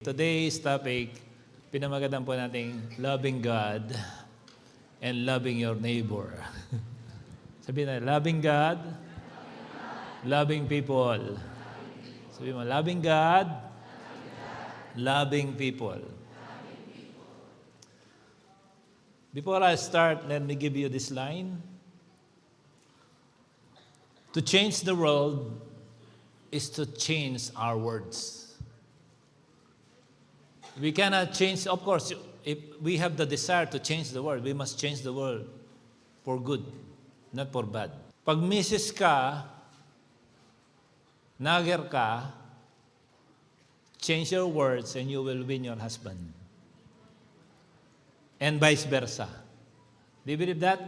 Today's topic, pinamagatan po nating loving God and loving your neighbor. Sabihin na, loving God, loving people. Sabihin mo, loving God, loving people. Before I start, let me give you this line. To change the world is to change our words. We cannot change, of course, if we have the desire to change the world, we must change the world for good, not for bad. Pag misis ka, nagger ka, change your words and you will win your husband. And vice versa. Do you believe that?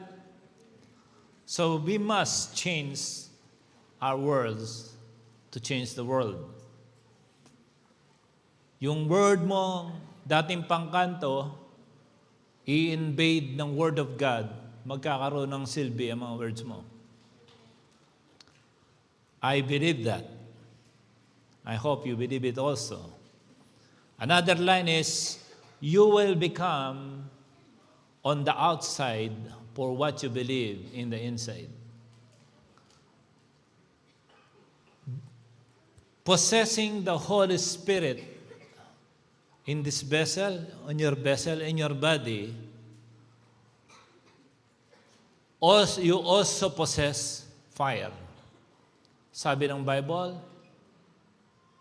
So we must change our words to change the world. Yung word mo, dating pangkanto, i-invade ng Word of God, magkakaroon ng silbi ang mga words mo. I believe that. I hope you believe it also. Another line is, you will become on the outside for what you believe in the inside. Possessing the Holy Spirit in this vessel, on your vessel, in your body, you also possess fire. Sabi ng Bible,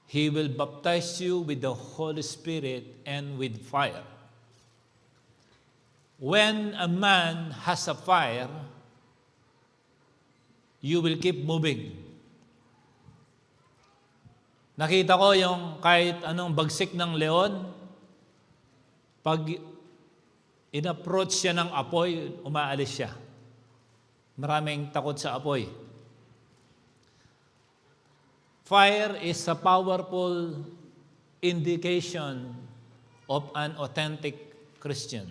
He will baptize you with the Holy Spirit and with fire. When a man has a fire, you will keep moving. Nakita ko yung kahit anong bagsik ng leon, pag in-approach siya ng apoy, umaalis siya. Maraming takot sa apoy. Fire is a powerful indication of an authentic Christian.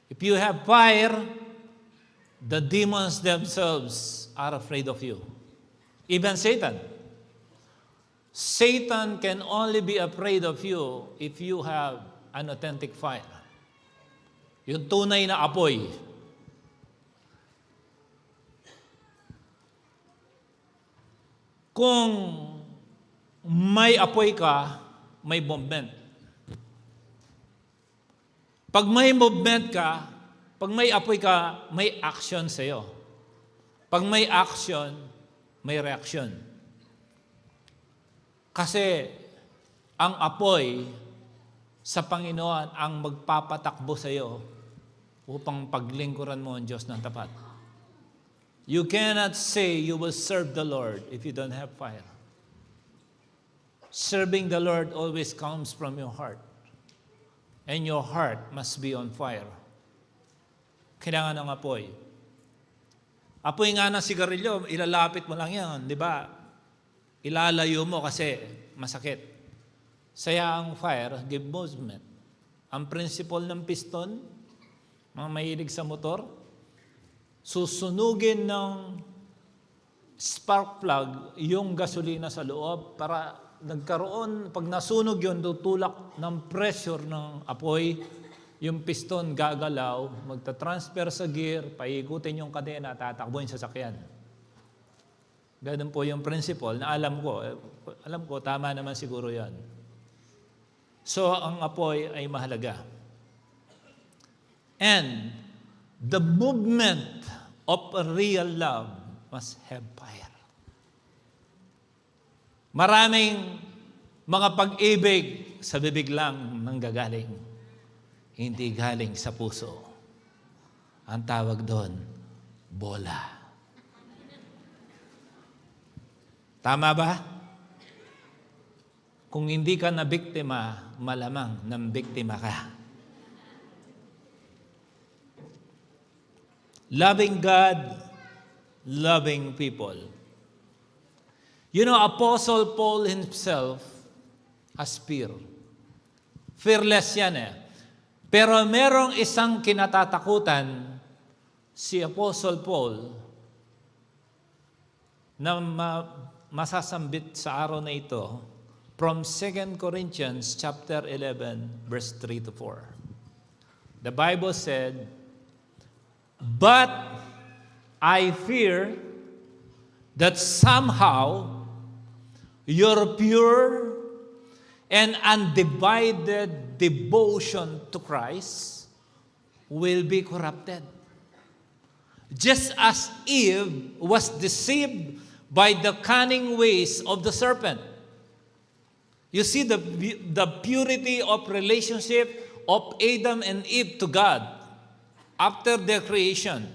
If you have fire, the demons themselves are afraid of you. Even Satan. Satan can only be afraid of you if you have an authentic fire. Yung tunay na apoy. Kung may apoy ka, may movement. Pag may movement ka, pag may apoy ka, may action sa'yo. Pag may action, may reaction. Kasi ang apoy sa Panginoon ang magpapatakbo sa iyo upang paglingkuran mo ang Diyos ng tapat. You cannot say you will serve the Lord if you don't have fire. Serving the Lord always comes from your heart. And your heart must be on fire. Kailangan ng apoy. Apoy nga ng sigarilyo, ilalapit mo lang yan, di ba? Ilalayo mo kasi masakit. Saya ang fire, give movement. Ang principle ng piston, mga mahilig sa motor, susunugin ng spark plug yung gasolina sa loob para nagkaroon, pag nasunog yun, tutulak ng pressure ng apoy, yung piston gagalaw, magta-transfer sa gear, paikutin yung kadena, tatakbo yung sasakyan. Ganun po yung principle na alam ko, tama naman siguro yan. So, ang apoy ay mahalaga. And the movement of a real love must have fire. Maraming mga pag-ibig sa bibig lang nanggagaling, hindi galing sa puso. Ang tawag doon, bola. Tama ba? Kung hindi ka na biktima, malamang nang biktima ka. Loving God, loving people. You know, Apostle Paul himself has fear. Fearless yan eh. Pero merong isang kinatatakutan si Apostle Paul na masasambit sa araw na ito from 2 Corinthians chapter 11, verse 3 to 4. The Bible said, "But I fear that somehow your pure and undivided devotion to Christ will be corrupted. Just as Eve was deceived by the cunning ways of the serpent." You see the purity of relationship of Adam and Eve to God after their creation.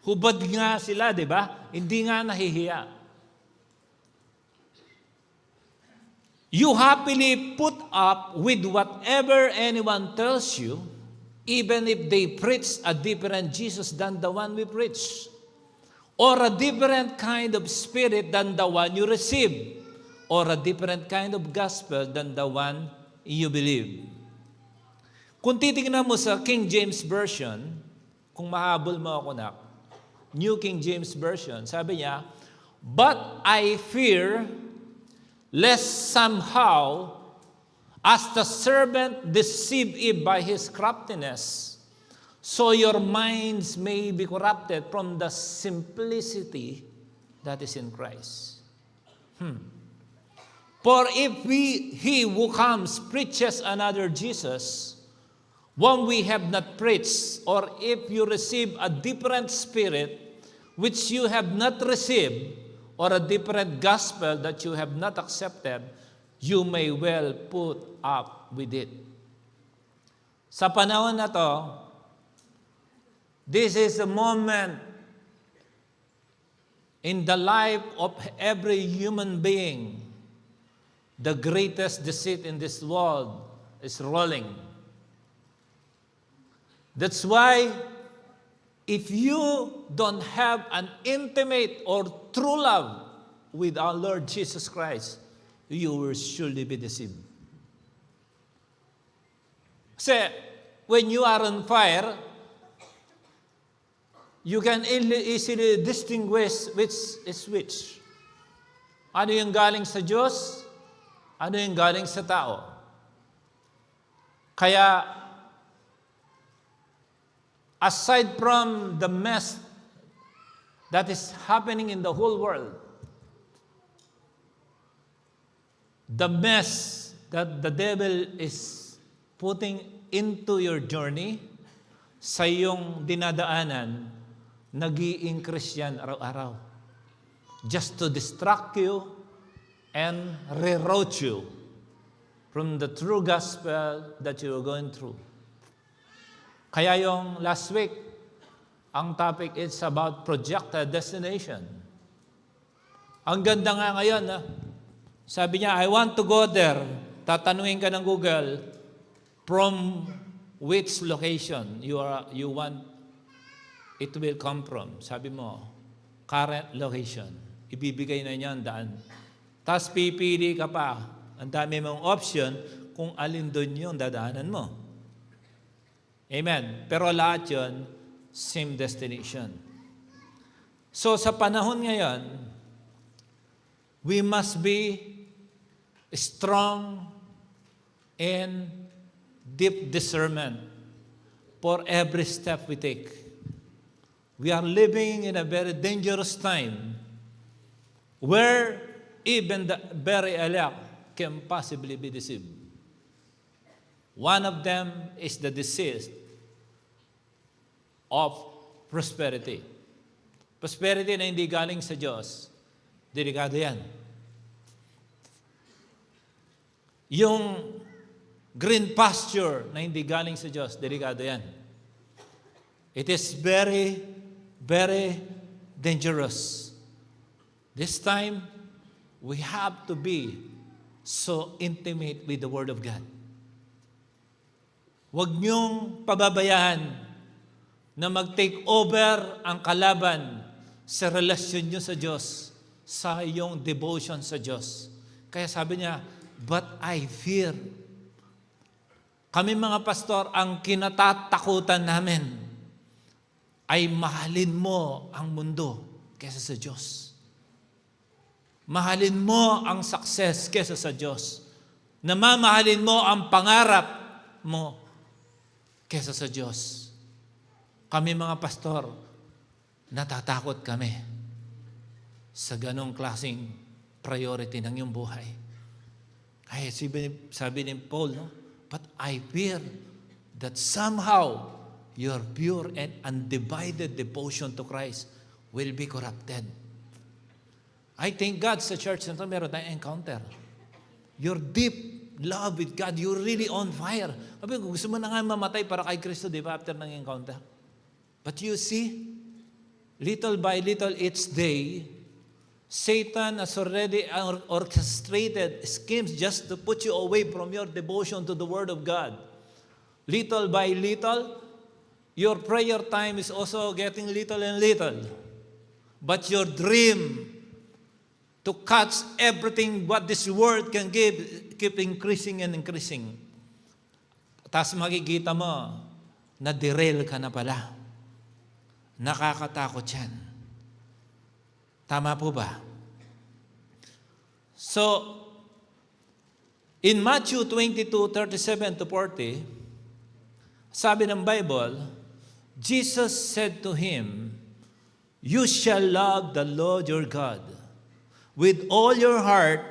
Hubad nga sila, di ba? Hindi nga nahihiya. You happily put up with whatever anyone tells you, even if they preach a different Jesus than the one we preach, or a different kind of spirit than the one you receive, or a different kind of gospel than the one you believe. Kung titignan mo sa King James Version, kung mahabol mo ako na, New King James Version, sabi niya, "But I fear lest somehow, as the serpent deceived Eve by his craftiness, so your minds may be corrupted from the simplicity that is in Christ. For if he who comes preaches another Jesus, one we have not preached, or if you receive a different spirit which you have not received, or a different gospel that you have not accepted, you may well put up with it." Sa panahon na to, this is a moment in the life of every human being. The greatest deceit in this world is rolling. That's why if you don't have an intimate or true love with our Lord Jesus Christ, you will surely be deceived. Kasi when you are on fire, you can easily distinguish which is which. Ano yung galing sa Diyos? Ano yung galing sa tao? Kaya, aside from the mess that is happening in the whole world, the mess that the devil is putting into your journey, sa iyong dinadaanan, nag-i-increase yan araw-araw. Just to distract you and reroute you from the true gospel that you are going through. Kaya yung last week, ang topic is about projected destination. Ang ganda nga ngayon, sabi niya, "I want to go there." Tatanungin ka ng Google, from which location you want it will come from. Sabi mo, current location. Ibibigay na niya ang daan. Tapos pipili ka pa. Ang dami mong option kung alin doon yung dadaanan mo. Amen. Pero lahat yun, same destination. So sa panahon ngayon, we must be strong in deep discernment for every step we take. We are living in a very dangerous time where even the very elect can possibly be deceived. One of them is the disease of prosperity. Prosperity na hindi galing sa Diyos, delikado yan. Yung green pasture na hindi galing sa Diyos, delikado yan. It is very, very dangerous. This time, we have to be so intimate with the Word of God. Huwag niyong pababayaan na mag-take over ang kalaban sa relasyon niyo sa Diyos, sa iyong devotion sa Diyos. Kaya sabi niya, "But I fear." Kami mga pastor, ang kinatatakutan namin ay mahalin mo ang mundo kaysa sa Diyos. Mahalin mo ang success kesa sa Diyos. Namamahalin mo ang pangarap mo kesa sa Diyos. Kami mga pastor, natatakot kami sa ganong klaseng priority ng iyong buhay. Kaya sabi ni Paul, no? But I fear that somehow your pure and undivided devotion to Christ will be corrupted. I thank God sa church na ito, meron tayong encounter. Your deep love with God, you're really on fire. Sabi ko, gusto mo na nga mamatay para kay Kristo, di ba, after ng encounter? But you see, little by little each day, Satan has already orchestrated schemes just to put you away from your devotion to the Word of God. Little by little, your prayer time is also getting little and little. But your dream to catch everything what this world can give, keep increasing and increasing. Tapos makikita mo, na-derail ka na pala. Nakakatakot yan. Tama po ba? So, in Matthew 22:37 to 40, sabi ng Bible, Jesus said to him, "You shall love the Lord your God with all your heart,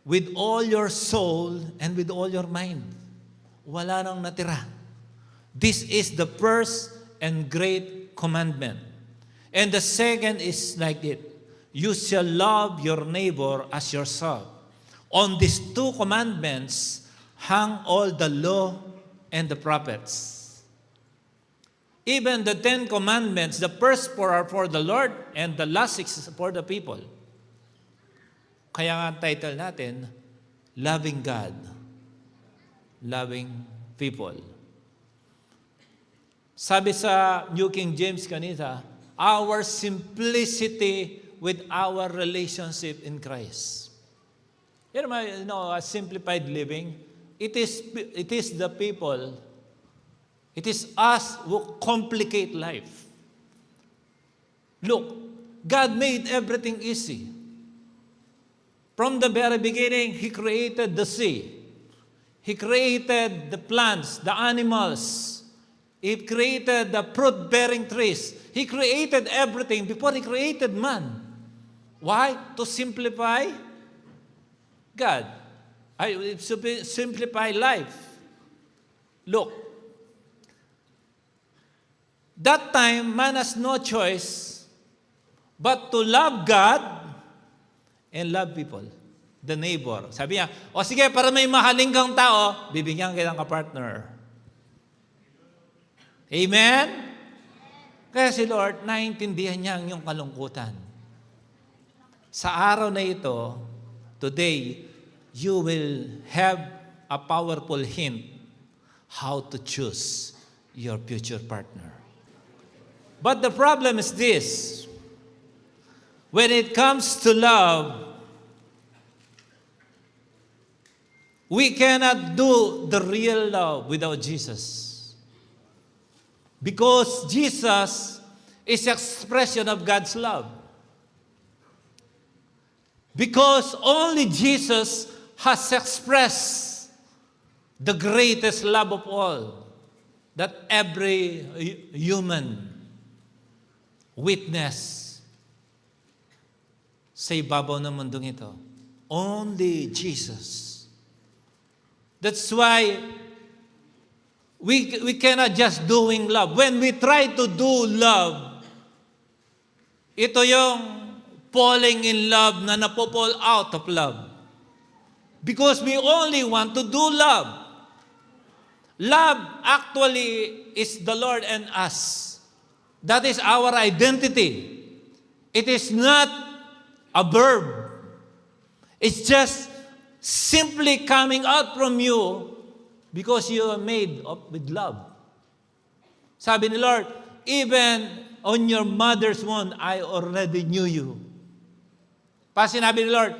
with all your soul, and with all your mind." Wala nang natira. This is the first and great commandment. And the second is like it. You shall love your neighbor as yourself. On these two commandments hang all the law and the prophets. Even the 10 commandments, the first four are for the Lord and the last 6 is for the people. Kaya nga ang title natin, Loving God, Loving People. Sabi sa New King James kanina, our simplicity with our relationship in Christ. You know, a simplified living, it is the people, it is us who complicate life. Look, God made everything easy. From the very beginning, He created the sea. He created the plants, the animals. He created the fruit-bearing trees. He created everything before He created man. Why? To simplify God. Simplify life. Look, that time, man has no choice but to love God and love people, the neighbor. Sabi niya, o sige, para may mahaling kang tao, bibigyan kita ng kapartner. Amen? Kaya si Lord, naiintindihan niya ang iyong kalungkutan. Sa araw na ito, today, you will have a powerful hint how to choose your future partner. But the problem is this. When it comes to love, we cannot do the real love without Jesus. Because Jesus is expression of God's love. Because only Jesus has expressed the greatest love of all that every human witness sa ibabaw ng mundong ito. Only Jesus. That's why we cannot just doing love. When we try to do love, ito yung falling in love na napopall out of love. Because we only want to do love. Love actually is the Lord and us. That is our identity. It is not a verb. It's just simply coming out from you because you are made with love. Sabi ni Lord, even on your mother's womb, I already knew you. Pa sinabi ni Lord,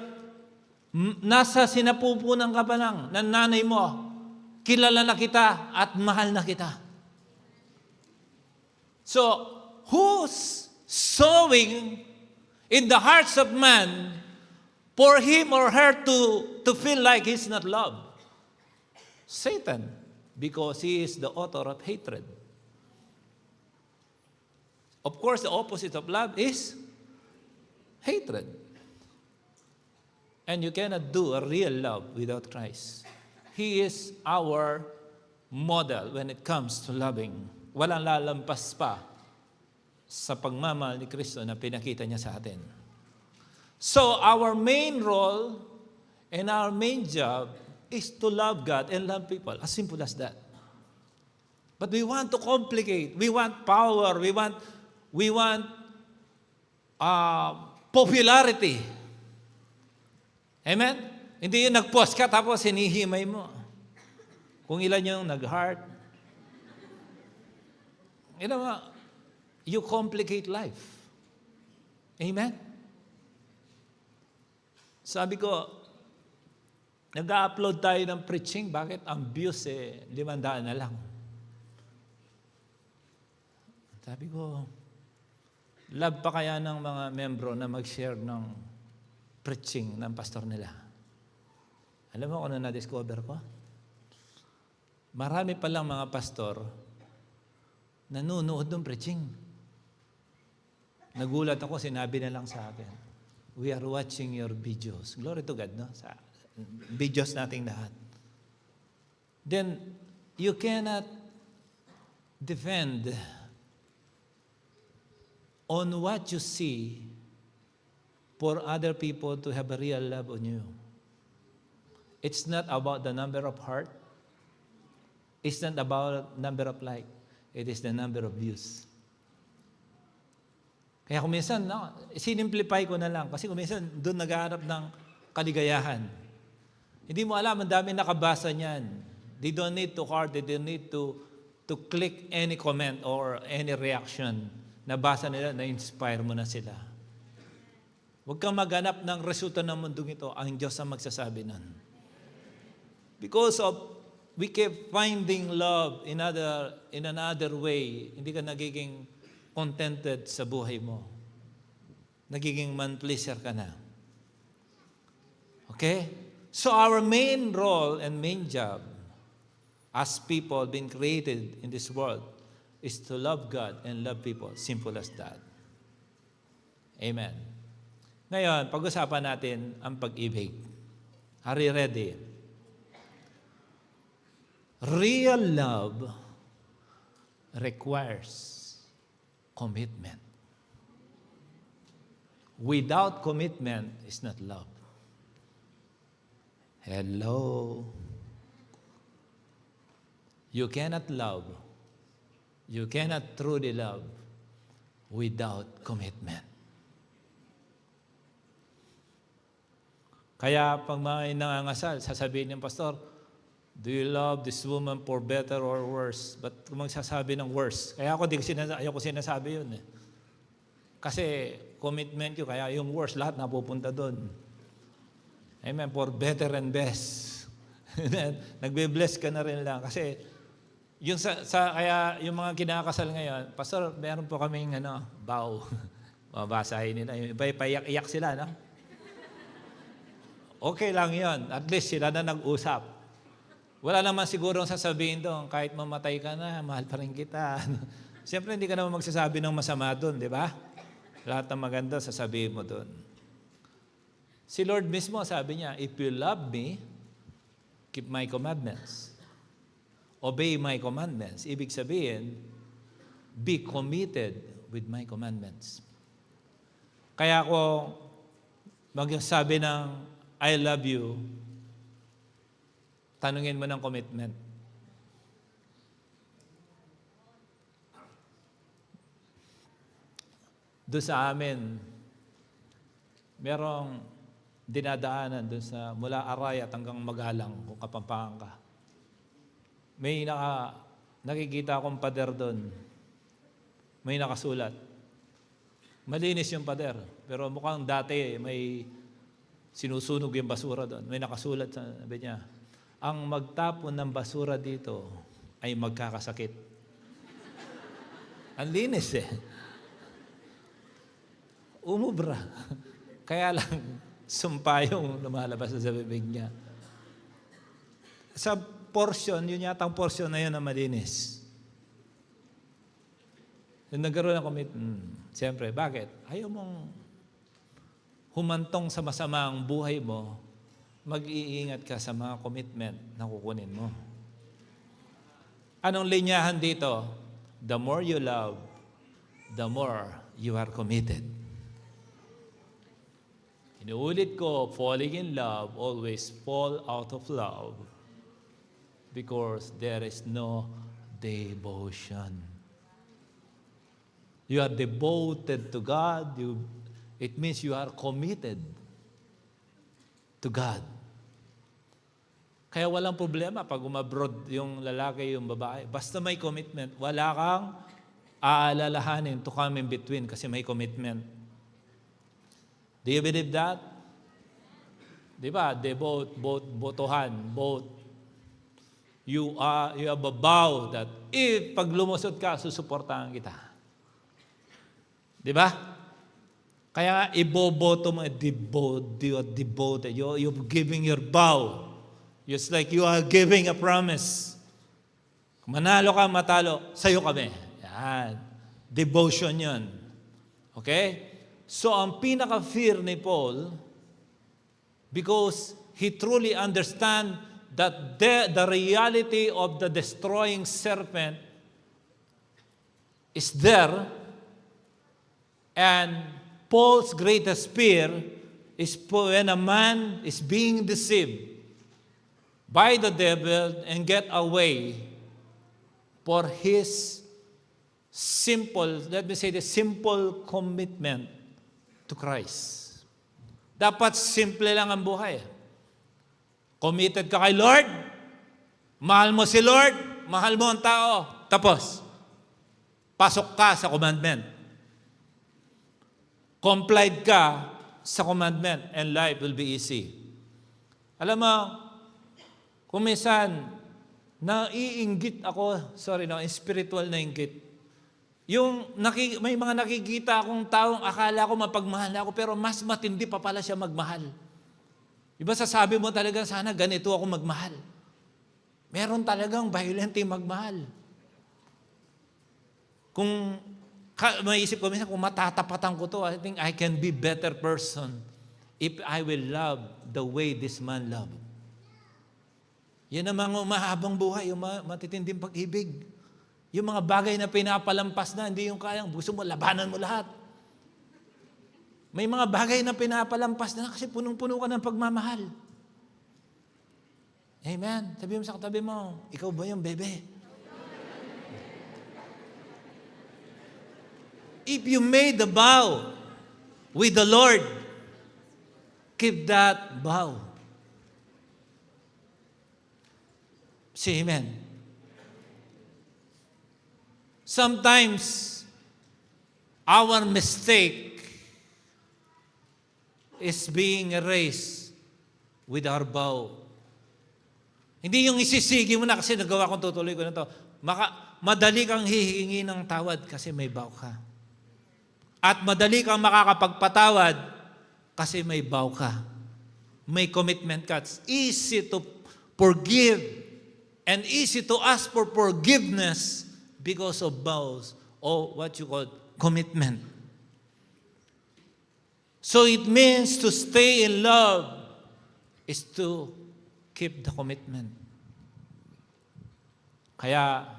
nasa sinapupunan ka pa lang ng nanay mo, kilala na kita at mahal na kita. So, who's sowing in the hearts of man for him or her to feel like he's not loved? Satan, because he is the author of hatred. Of course, the opposite of love is hatred. And you cannot do a real love without Christ. He is our model when it comes to loving. Walang lalampas pa sa pagmamahal ni Kristo na pinakita niya sa atin. So our main role and our main job is to love God and love people. As simple as that. But we want to complicate. We want power. We want popularity. Amen? Hindi yung nag-post ka tapos hinihimay mo. Kung ilan yung nag-heart. You know, you complicate life. Amen? Sabi ko, nag-upload tayo ng preaching. Bakit ang views 500 na lang? Sabi ko, love pa kaya ng mga membro na mag-share ng preaching ng pastor nila? Alam mo kung ano na-discover ko? Marami palang mga pastor nanonood ng preaching. Nagulat ako, sinabi na lang sa akin, we are watching your videos. Glory to God, no? Sa videos nating lahat. Then, you cannot defend on what you see for other people to have a real love on you. It's not about the number of heart. It's not about number of like. It is the number of views. Kaya kung minsan, sinimplify ko na lang. Kasi kung minsan, doon naghahanap ng kaligayahan. Hindi mo alam, ang dami nakabasa niyan. They don't need to heart, they don't need to click any comment or any reaction. Nabasa nila, na-inspire mo na sila. Huwag kang maghanap ng resulta ng mundong ito. Ang Diyos ang magsasabi nun. Because of we keep finding love in another way, hindi ka nagiging contented sa buhay mo. Nagiging man-pleaser ka na. Okay? So our main role and main job as people being created in this world is to love God and love people. Simple as that. Amen. Ngayon, pag-usapan natin ang pag-ibig. Are you ready? Real love requires commitment. Without commitment is not love. Hello. You cannot love. You cannot truly love without commitment. Kaya pag may nangangasal, sasabihin ng pastor, do you love this woman for better or worse? But kung magsasabi ng worse, kaya ako ayoko sinasabi yun. Kasi commitment yun, kaya yung worse, lahat napupunta doon. Amen, for better and best. Nagbe-bless ka na rin lang. Kasi yung kaya yung mga kinakasal ngayon, pastor, meron po kaming vow. Mabasahin nila. Yung iba paiyak-iyak sila, no? Okay lang yon. At least sila na nag-usap. Wala naman siguro sasabihin doon, kahit mamatay ka na, mahal pa rin kita. Siyempre, hindi ka naman magsasabi ng masama doon, di ba? Lahat ng maganda, sasabihin mo doon. Si Lord mismo, sabi niya, if you love me, keep my commandments. Obey my commandments. Ibig sabihin, be committed with my commandments. Kaya ako magsabi ng I love you, tanungin mo ng commitment. Doon sa amin, merong dinadaanan doon sa mula Arayat hanggang Magalang, kung Kapampangan ka. May nakikita akong pader doon. May nakasulat. Malinis yung pader, pero mukhang dati may sinusunog yung basura doon. May nakasulat, sabi niya, ang magtapon ng basura dito ay magkakasakit. Ang linis Umubra. Kaya lang, Sumpa yung lumalabas sa bibig niya. Sa portion, yun yata ang portion na yun na malinis. Yung nagkaroon ng commitment, siyempre, bakit? Ayaw mong humantong sa masamang buhay mo, mag-iingat ka sa mga commitment na kukunin mo. Anong linyahan dito? The more you love, the more you are committed. Inuulit ko, falling in love always fall out of love because there is no devotion. You are devoted to God. It means you are committed to God. Kaya walang problema pag umabroad yung lalaki, yung babae. Basta may commitment, wala kang aalalahanin to come in between kasi may commitment. Do you believe that? Di ba? Botohan, both. You have a vow that if pag lumusot ka, susuportahan kita. Di ba? Kaya iboboto mo, devoted. You're giving your vow. Just like you are giving a promise. Kung manalo ka, matalo, sa'yo kami. Yan. Devotion yun. Okay? So, ang pinaka-fear ni Paul, because he truly understands that the reality of the destroying serpent is there, and Paul's greatest fear is when a man is being deceived by the devil and get away for his simple, let me say the simple commitment to Christ. Dapat simple lang ang buhay. Committed ka kay Lord, mahal mo si Lord, mahal mo ang tao, tapos, pasok ka sa commandment. Complied ka sa commandment and life will be easy. Alam mo, kung minsan, naiinggit ako, spiritual na inggit. May mga nakikita akong taong akala ko mapagmahal ako, pero mas matindi pa pala siya magmahal. Iba sasabi mo talaga, sana ganito ako magmahal. Meron talagang violent yung magmahal. Kung maisip ko minsan, kung matatapatan ko to, I think I can be better person if I will love the way this man loved. Yan ang mga mahabang buhay, yung matitinding pag-ibig. Yung mga bagay na pinapalampas na, hindi yung kayang, gusto mo, labanan mo lahat. May mga bagay na pinapalampas na kasi punong-puno ka ng pagmamahal. Amen. Sabi mo sa katabi mo, ikaw ba yung bebe? If you made the vow with the Lord, keep that vow. Say amen. Sometimes, our mistake is being erased with our vow. Hindi yung isisigi mo na kasi nagawa kong tutuloy ko na to. Madali kang hihingi ng tawad kasi may vow ka. At madali kang makakapagpatawad kasi may vow ka. May commitment ka. It's easy to forgive and easy to ask for forgiveness because of vows or what you call commitment. So it means to stay in love is to keep the commitment. Kaya,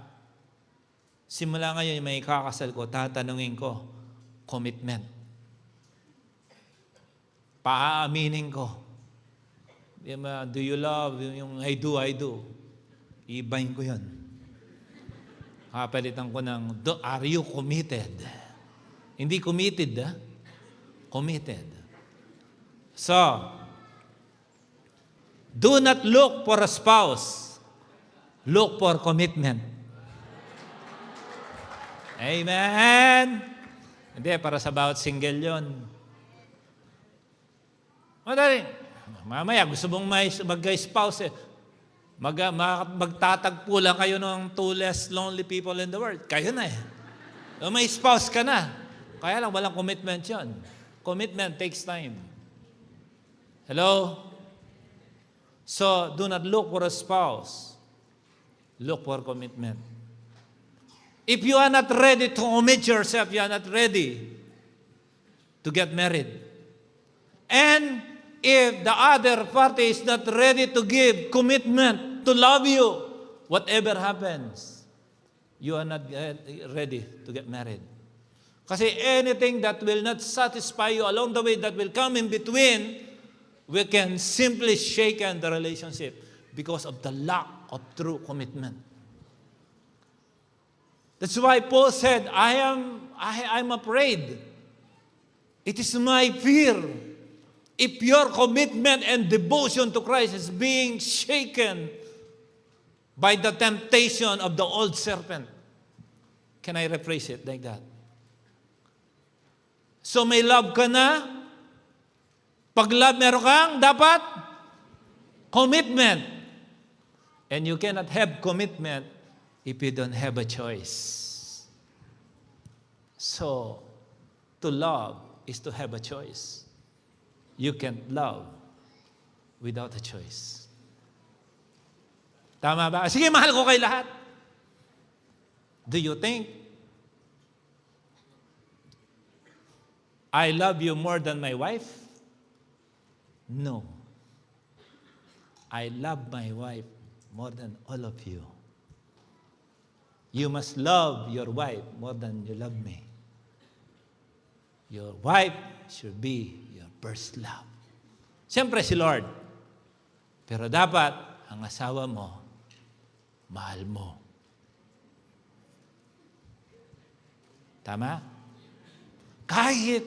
simula ngayon may kakasal ko, tatanungin ko, commitment. Paaaminin ko. Do you love? Yung I do. Ibahin ko yun. Kapalitan ko ng, are you committed? Hindi committed, committed. So, do not look for a spouse. Look for commitment. Amen? Hindi, para sa bawat single yon. Madali. Mamaya, gusto mong mag-spouse magtatagpo lang kayo ng two less lonely people in the world. Kayo na may spouse ka na. Kaya lang, walang commitment yon. Commitment takes time. Hello? So, do not look for a spouse. Look for commitment. If you are not ready to commit yourself, you are not ready to get married. And if the other party is not ready to give commitment to love you, whatever happens, you are not ready to get married. Kasi anything that will not satisfy you along the way, that will come in between, we can simply shake the relationship because of the lack of true commitment. That's why Paul said, I'm afraid. It is my fear. If your commitment and devotion to Christ is being shaken by the temptation of the old serpent. Can I rephrase it like that? So may love ka na. Pag love meron kang, dapat commitment. And you cannot have commitment if you don't have a choice. So, to love is to have a choice. You can't love without a choice. Tama ba? Sige, mahal ko kayo lahat. Do you think I love you more than my wife? No. I love my wife more than all of you. You must love your wife more than you love me. Your wife should be your first love. Siyempre si Lord. Pero dapat ang asawa mo, mahal mo. Tama? Kahit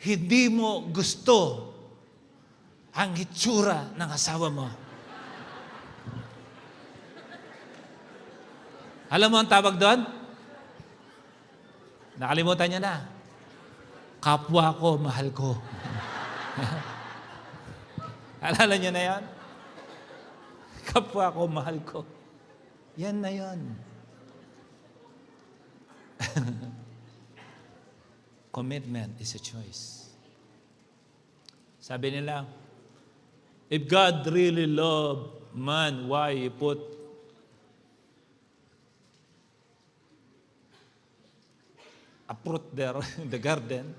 hindi mo gusto ang hitsura ng asawa mo. Alam mo ang tawag doon? Nakalimutan niya na. Kapwa ko, mahal ko. Alala niyo na yan? Kapwa ko, mahal ko. Yan na yan. Commitment is a choice. Sabi nila, if God really loved man, why He put a fruit there in the garden?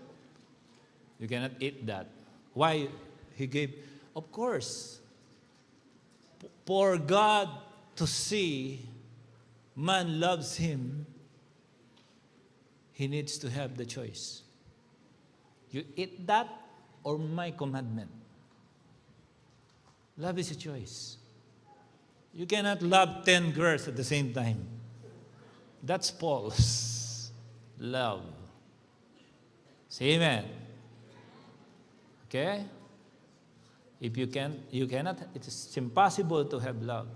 You cannot eat that. Why He gave? Of course, for God to see man loves Him, He needs to have the choice. You eat that or my commandment. Love is a choice. You cannot love 10 girls at the same time. That's false love. Say amen. Okay? If you cannot, it is impossible to have love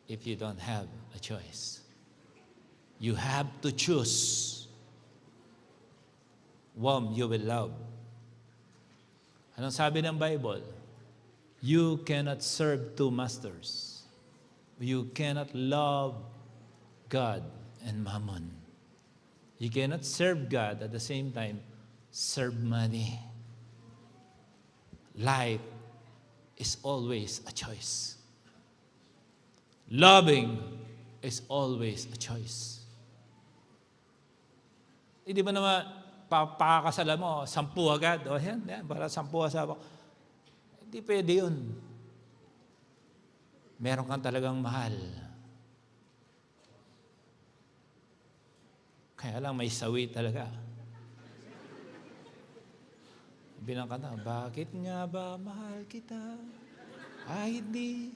if you don't have a choice. You have to choose whom you will love. Anong sabi ng Bible? You cannot serve two masters. You cannot love God and mammon. You cannot serve God at the same time serve money. Life is always a choice. Loving is always a choice. Hindi ba naman pakakasala mo, 10 agad? O yan, para 10 asawa. Hindi pwede yun. Meron kang talagang mahal. Kaya lang may sawi talaga. Bilang kanta, bakit nga ba mahal kita? Ay, hindi.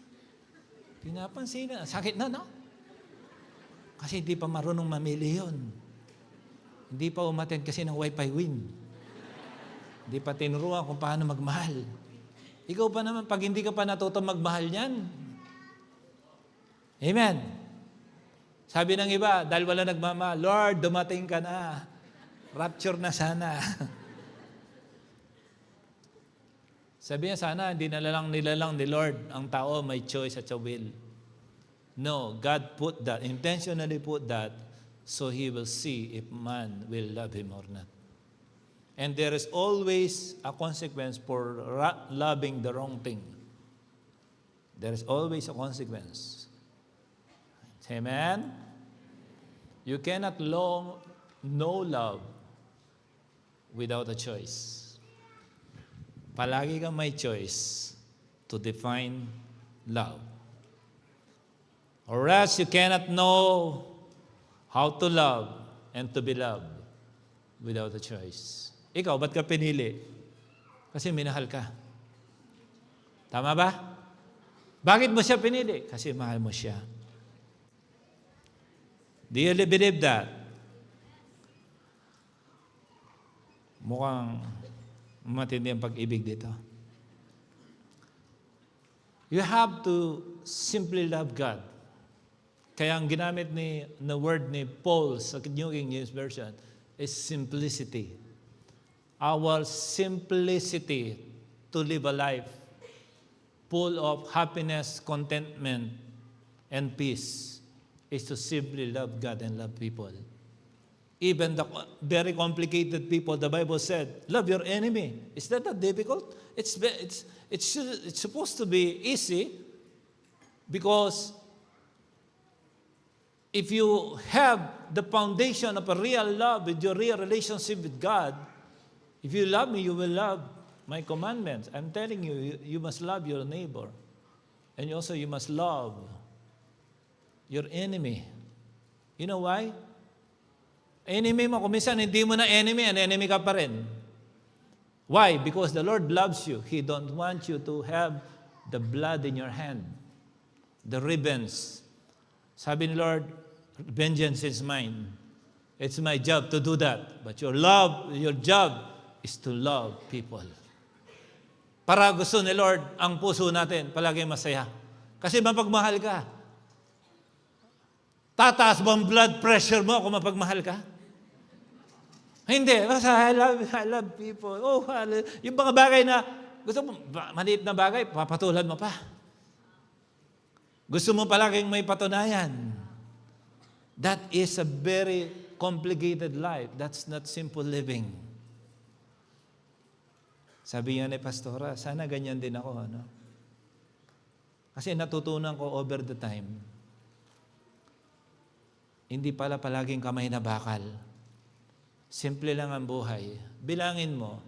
Pinapansin na. Sakit na, no? Kasi hindi pa marunong mamili yun. Hindi pa umattend kasi ng Wi-Fi win. Hindi pa tinuruan kung paano magmahal. Ikaw pa naman, pag hindi ka pa natutong magmahal niyan. Amen. Sabi ng iba, dahil wala nagmamahal, Lord, dumating ka na. Rapture na sana. Sabi niya, sana hindi nilalang ni Lord ang tao may choice at sa will. No, God put that, intentionally put that, so He will see if man will love Him or not. And there is always a consequence for loving the wrong thing. There is always a consequence. Amen? You cannot know love without a choice. Palagi kang may choice to define love. Or else you cannot know how to love and to be loved without a choice. Ikaw, ba't ka pinili? Kasi minahal ka. Tama ba? Bakit mo siya pinili? Kasi mahal mo siya. Do you believe that? Mukhang matindi ang pag-ibig dito. You have to simply love God. Kaya ang ginamit na word ni Paul sa New King James Version is simplicity. Our simplicity to live a life full of happiness, contentment, and peace is to simply love God and love people. Even the very complicated people, the Bible said, love your enemy. Is that difficult? It's supposed to be easy because if you have the foundation of a real love with your real relationship with God, if you love me, you will love my commandments. I'm telling you, you must love your neighbor. And also you must love your enemy. You know why? Enemy mo, kung minsan hindi mo na enemy, an enemy ka pa rin. Why? Because the Lord loves you. He don't want you to have the blood in your hand. The ribbons. Sabi ni Lord, vengeance is mine. It's my job to do that. But your job is to love people. Para gusto ni Lord, ang puso natin palagi masaya. Kasi mapagmahal ka. Tataas ba ang blood pressure mo kung mapagmahal ka? Hindi. I love people. Oh, yung mga bagay na, gusto mo, maliit na bagay, papatulan mo pa. Gusto mo palaging may patunayan. That is a very complicated life. That's not simple living. Sabi niya ni Pastora, sana ganyan din ako. Ano? Kasi natutunan ko over the time, hindi pala palaging kamay na bakal. Simple lang ang buhay. Bilangin mo,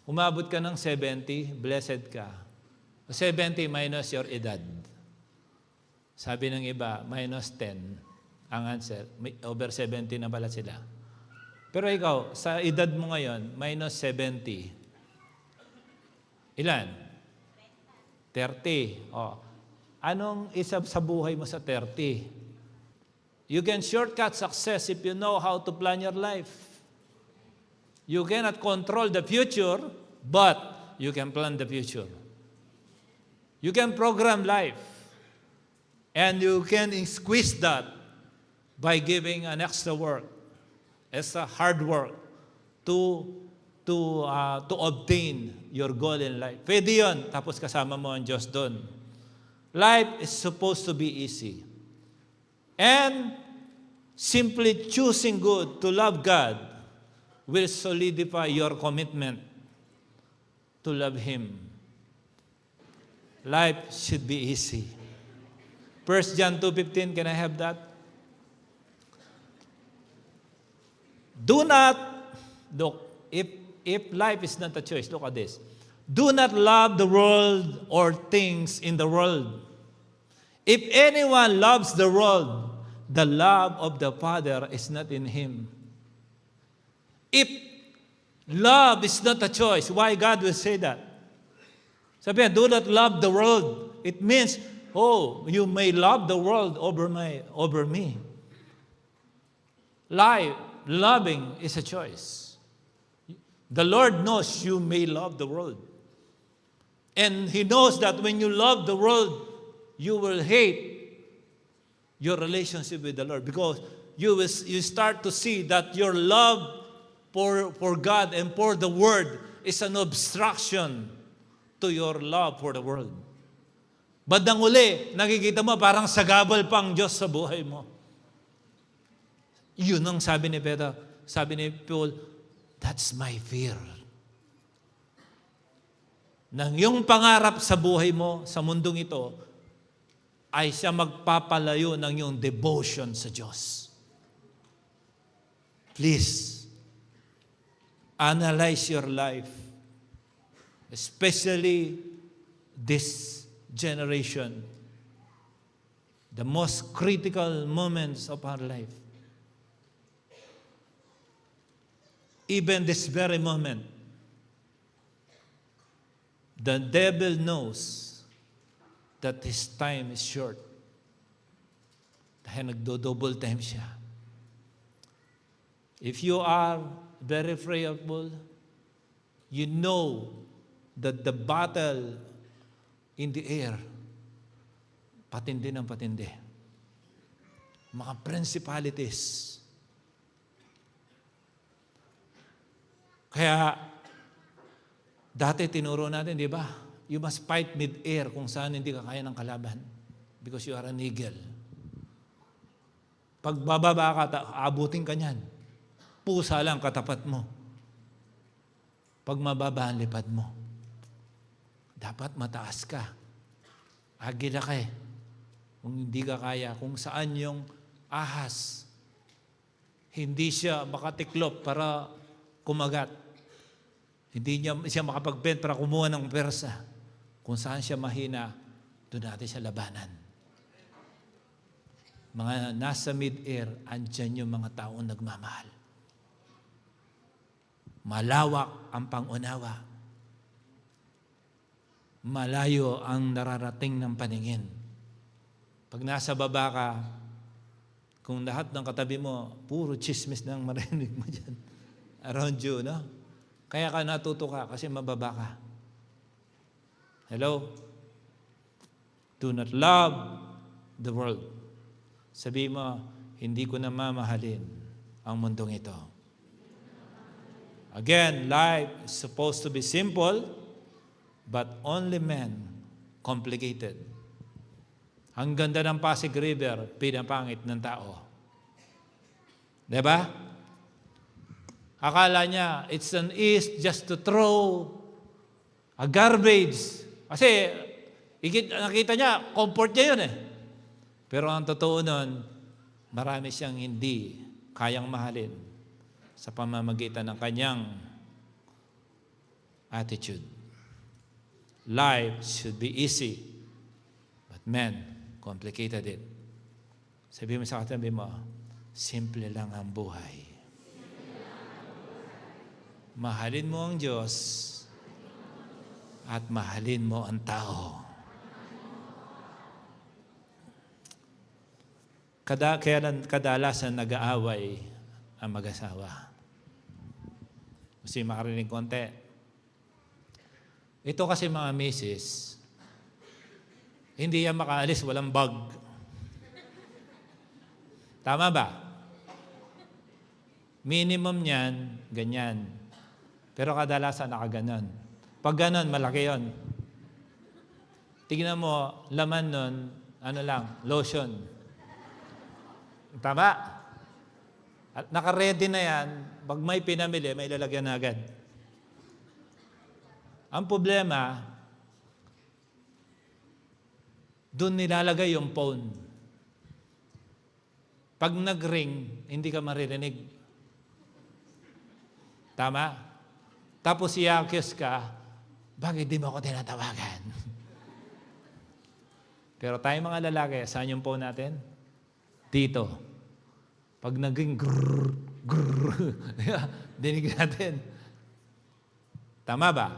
umabot ka ng 70, blessed ka. 70 minus your edad. Sabi ng iba, minus 10 ang answer. Over 70 na pala sila. Pero ikaw, sa edad mo ngayon, minus 70. Ilan? 30. Oh. Anong isa sa buhay mo sa 30? You can shortcut success if you know how to plan your life. You cannot control the future, but you can plan the future. You can program life. And you can squeeze that by giving an extra work, extra hard work to obtain your goal in life. Pwede yun, tapos kasama mo ang Diyos doon. Life is supposed to be easy. And simply choosing good to love God will solidify your commitment to love Him. Life should be easy. 1 John 2:15, can I have that? Do not, look, if life is not a choice, look at this. Do not love the world or things in the world. If anyone loves the world, the love of the Father is not in him. If love is not a choice, why God will say that? Sabihin, do not love the world. It means, oh, you may love the world over me. Loving is a choice. The Lord knows you may love the world. And He knows that when you love the world, you will hate your relationship with the Lord, because you start to see that your love for God and for the Word is an obstruction to your love for the world. Bandang uli, nakikita mo parang sagabal pang Diyos sa buhay mo. Yun ang sabi ni Peter, sabi ni Paul, that's my fear. ng iyong pangarap sa buhay mo, sa mundong ito, ay siya magpapalayo ng iyong devotion sa Diyos. Please, analyze your life, especially this generation, the most critical moments of our life. Even this very moment, the devil knows that his time is short. Dahil nagdo-double time siya. If you are very prayerful, you know that the battle in the air, patindi ng patindi. Mga principalities. Kaya, dati tinuro natin, di ba? You must fight mid-air kung saan hindi ka kaya ng kalaban. Because you are an eagle. Pag bababa ka, aabutin ka niyan. Pusa lang katapat mo. Pag mababa ang lipad mo, dapat mataas ka. Agila ka eh. Kung hindi ka kaya, kung saan yung ahas, hindi siya makatiklop para kumagat. Hindi siya makapag-bend para kumuha ng persa. Kung saan siya mahina, doon natin siya labanan. Mga nasa mid-air, andyan yung mga taong nagmamahal. Malawak ang pangunawa. Malayo ang nararating ng paningin. Pag nasa baba ka, kung lahat ng katabi mo, puro chismis nang marinig mo dyan. Around you, no? Kaya ka natuto ka kasi mababa ka. Hello? Do not love the world. Sabi mo, hindi ko na mamahalin ang mundong ito. Again, life is supposed to be simple, but only men complicated. Ang ganda ng Pasig River, pinapangit ng tao. Diba? Akala niya, it's an ease just to throw a garbage. Kasi, nakita niya, comfort niya yun eh. Pero ang totoo nun, marami siyang hindi kayang mahalin sa pamamagitan ng kanyang attitude. Life should be easy, but men complicated it. Sabi mo sa katabi mo, simple lang ang buhay. Mahalin mo ang Diyos at mahalin mo ang tao. Kaya kadalasan nag-aaway ang mag-asawa. Kasi makarinig konti. Ito kasi mga misis, hindi yan makaalis, walang bag. Tama ba? Minimum niyan, ganyan. Pero kadalasan nakaganon. Pag ganon, malaki yon. Tignan mo, laman nun, lotion. Tama? At naka-ready na yan, pag may pinamili, may lalagyan na agad. Ang problema, doon nilalagay yung phone. Pag nag-ring, hindi ka maririnig. Tama? Tapos i-accuse ka, bakit di mo ako tinatawagan? Pero tayo mga lalaki, saan yung phone natin? Dito. Pag naging grrrr, grrrr, dinig natin. Tama ba?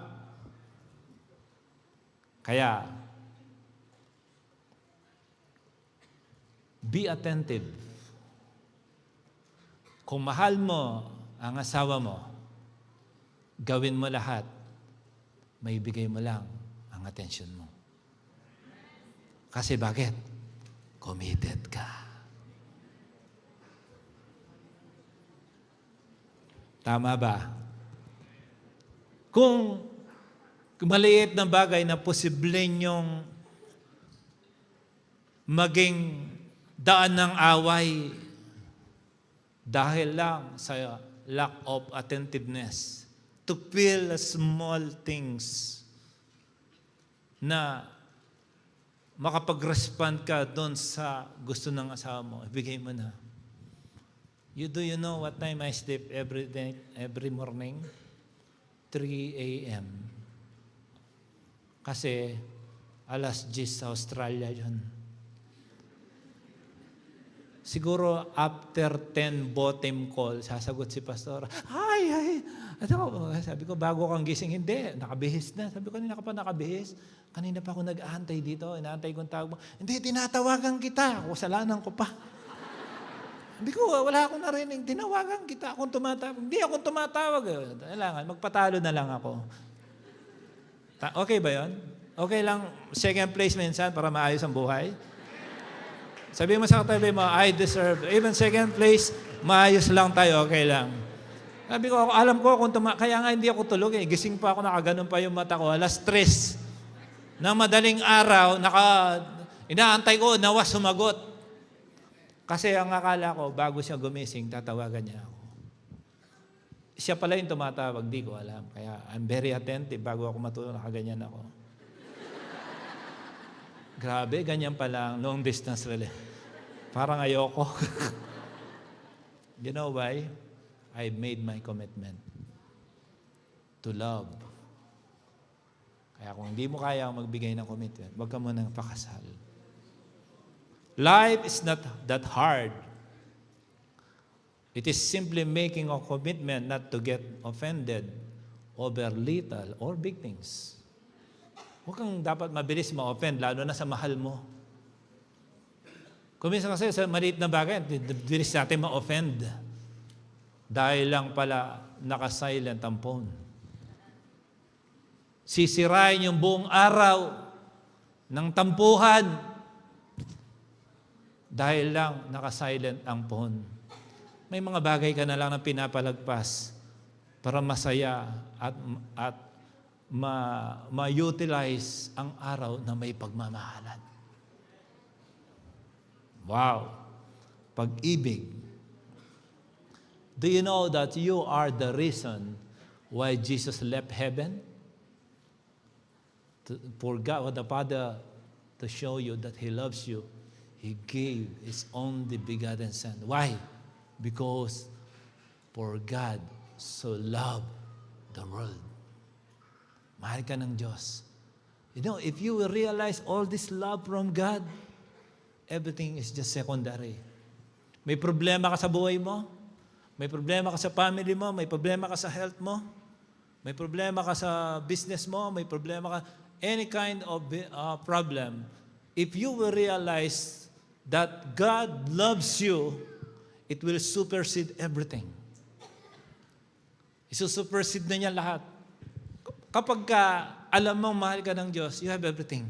Kaya, be attentive. Kung mahal mo ang asawa mo, gawin mo lahat, may bigay mo lang ang attention mo. Kasi bakit? Committed ka. Tama ba? Kung maliit na bagay na posible niyong maging daan ng away dahil lang sa lack of attentiveness to feel small things na makapag-respond ka doon sa gusto ng asawa mo, ibigay mo na. Do you know what time I sleep every day, every morning? 3 a.m. Kasi alas 10 sa Australia yun. Siguro after 10 bottom call, sasagot si pastor, Ay! Sabi ko, bago kang gising, hindi, nakabihis na. Sabi ko, kanina ka pa nakabihis? Kanina pa ako nag-aantay dito, inaantay kong tawag mo. Hindi, tinatawagan kita. Kasalanan ko pa. Sabi ko, wala akong narinig. Tinawagan kita. Akong tumatawag. Hindi akong tumatawag. Kailangan, magpatalo na lang ako. Okay ba yon? Okay lang, second place minsan para maayos ang buhay? Sabi mo sa katabi mo, I deserve. Even second place, maayos lang tayo, okay lang. Sabi ko, alam ko kung kaya nga hindi ako tulog eh. Gising pa ako, nakaganon pa yung mata ko. Alas 3 na madaling araw, inaantay ko, nawa sumagot. Kasi ang akala ko, bago siya gumising, tatawagan niya ako. Siya pala yung tumatawag, di ko alam. Kaya I'm very attentive bago ako matulog, nakaganyan ako. Grabe, ganyan pala ang long distance relationship. Parang ayoko. You know why? I made my commitment to love. Kaya kung hindi mo kaya magbigay ng commitment, huwag ka munang pakasal. Life is not that hard. It is simply making a commitment not to get offended over little or big things. Huwag kang dapat mabilis ma-offend, lalo na sa mahal mo. Kuminsan kasi sa maliit na bagay, bilis natin ma-offend. Dahil lang pala naka-silent ang phone. Sisirain yung buong araw ng tampuhan dahil lang naka-silent ang phone. May mga bagay ka na lang na pinapalagpas para masaya at ma-utilize ang araw na may pagmamahalan. Wow! Pag-ibig. Do you know that you are the reason why Jesus left heaven? For God, the Father, to show you that He loves you, He gave His only begotten Son. Why? Because for God so loved the world. Mahal ka ng Diyos. You know, if you will realize all this love from God, everything is just secondary. May problema ka sa buhay mo, may problema ka sa family mo, may problema ka sa health mo, may problema ka sa business mo, may problema ka, any kind of problem, if you will realize that God loves you, it will supersede everything. Isusupersede na niya lahat. Kapag alam mong mahal ka ng Diyos, you have everything.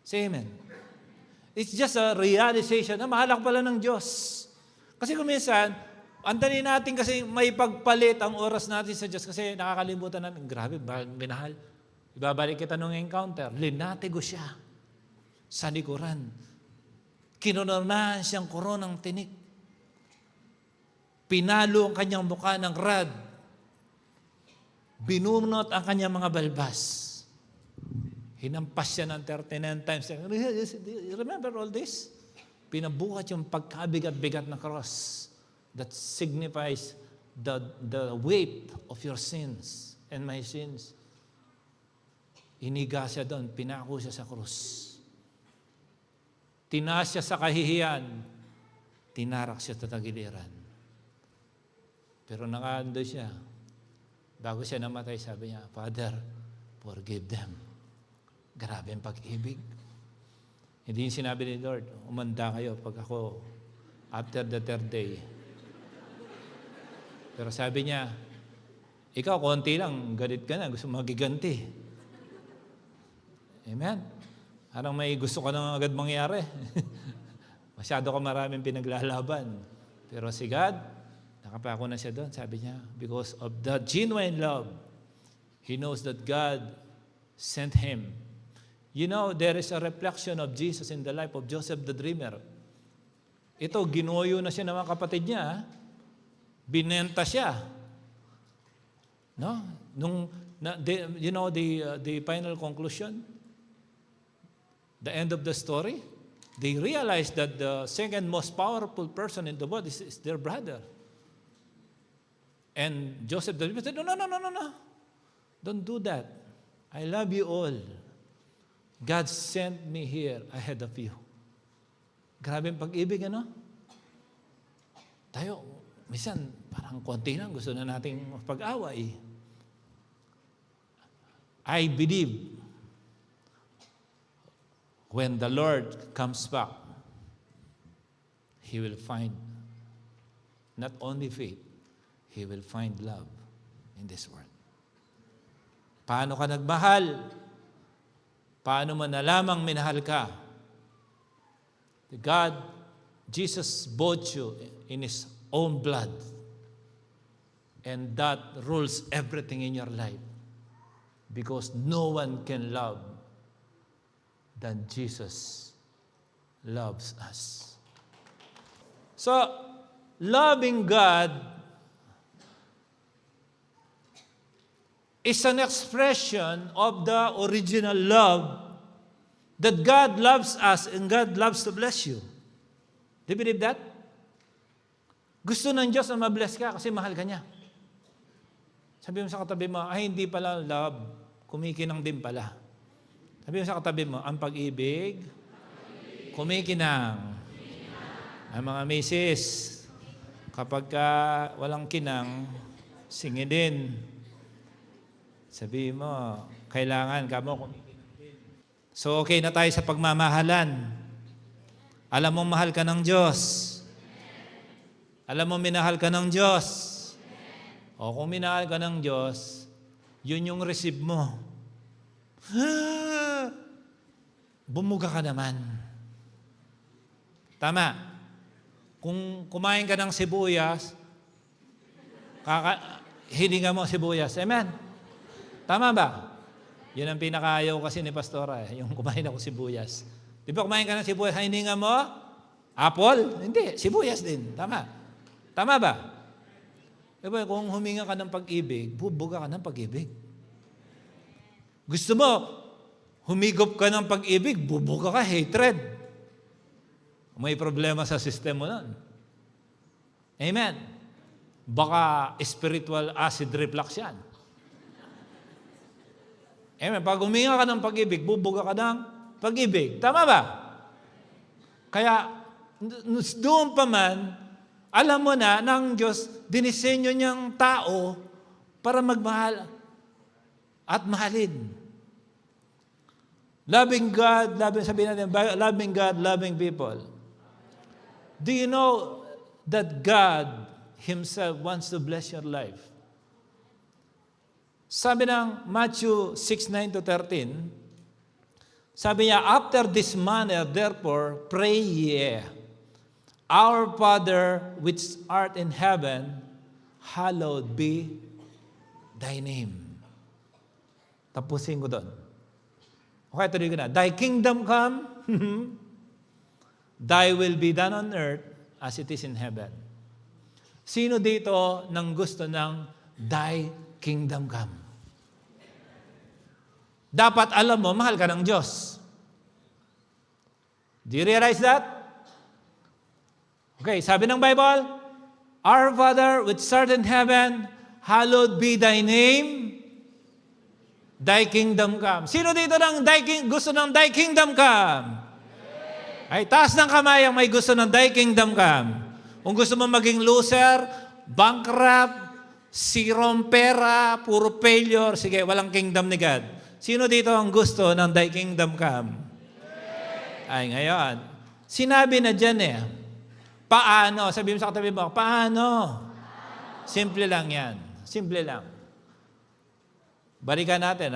Say amen. It's just a realization na mahal ka pala ng Diyos. Kasi kung minsan, andanin natin kasi may pagpalit ang oras natin sa Diyos kasi nakakalimutan natin, grabe, minahal. Ibabalik kita nung encounter, linatigo siya sa likuran. Kinunornahan siyang koronang tinik. Pinalo ang kanyang mukha ng rad. Binunot ang kanyang mga balbas. Hinampas siya ng 39 times. Remember all this? Pinabuhat yung pagkabigat-bigat ng cross that signifies the weight of your sins and my sins. Iniga siya doon, pinako siya sa krus. Tinaas siya sa kahihiyan, tinarak siya sa tagiliran. Pero nakaando siya. Bago siya namatay, sabi niya, Father, forgive them. Grabe ang pag-ibig. Hindi sinabi ni Lord, umanda kayo pag ako, after the third day. Pero sabi niya, ikaw, konti lang, galit ka na, gusto magiganti. Amen? Parang may gusto ka nang agad mangyari. Masyado ka maraming pinaglalaban. Pero si God, nakapako na siya doon. Sabi niya, because of the genuine love, He knows that God sent Him. You know, there is a reflection of Jesus in the life of Joseph the Dreamer. Ito, ginuyo na siya ng mga kapatid niya. Binenta siya. No? Nung you know the final conclusion? The end of the story? They realized that the second most powerful person in the world is their brother. And Joseph said, no. Don't do that. I love you all. God sent me here ahead of you. Grabe ang pag-ibig, ano? Tayo, minsan, parang konti lang, gusto na nating pag-away. I believe when the Lord comes back, He will find not only faith, He will find love in this world. Paano ka nagmahal? Paano mo nalamang minahal ka? God, Jesus bought you in His own blood. And that rules everything in your life. Because no one can love than Jesus loves us. So, loving God is an expression of the original love that God loves us and God loves to bless you. Do you believe that? Gusto ng Diyos na ma-bless ka kasi mahal ka niya. Sabi mo sa katabi mo, ay hindi pala love, kumikinang din pala. Sabi mo sa katabi mo, ang pag-ibig, kumikinang. Ang mga misis, kapag walang kinang, singin din. Sabi mo, kailangan ka mo kumikinang din. So okay na tayo sa pagmamahalan. Alam mo mahal ka ng Diyos. Alam mo minahal ka ng Diyos. O kung minahal ka ng Diyos, yun yung receive mo. Bumuga ka naman. Tama. Kung kumain ka ng sibuyas, hininga mo sibuyas. Amen? Tama ba? Yun ang pinakaayaw kasi ni Pastora, yung kumain ako sibuyas. Di ba kumain ka ng sibuyas, hininga mo? Apple? Hindi, sibuyas din. Tama. Tama ba? Diba, kung huminga ka ng pag-ibig, bubuga ka ng pag-ibig. Gusto mo, humigop ka ng pag-ibig, bubuga ka, hatred. May problema sa sistema mo nun. Amen. Baka spiritual acid reflux yan. Amen. Pag huminga ka ng pag-ibig, bubuga ka ng pag-ibig. Tama ba? Kaya, doon pa man, alam mo na, ng Diyos, dinisenyo niyang tao para magmahal at mahalin. Loving God, sabihin natin, loving God, loving people. Do you know that God Himself wants to bless your life? Sabi ng Matthew 6:9-13, sabi niya, after this manner, therefore, pray ye, Our Father which art in heaven, hallowed be thy name. Tapusin ko doon. Okay, tuloy ko na. Thy kingdom come, thy will be done on earth as it is in heaven. Sino dito nang gusto ng thy kingdom come? Dapat alam mo, mahal ka ng Diyos. Do you realize that? Okay, sabi ng Bible, Our Father which art in heaven, hallowed be thy name, thy kingdom come. Sino dito gusto ng thy kingdom come? Ay, taas ng kamay ang may gusto ng thy kingdom come. Kung gusto mo maging loser, bankrupt, zero pera, puro failure, sige, walang kingdom ni God. Sino dito ang gusto ng thy kingdom come? Ay, ngayon, sinabi na dyan paano? Sabi mo sa katabi mo, paano? Simple lang yan. Simple lang. Balikan natin,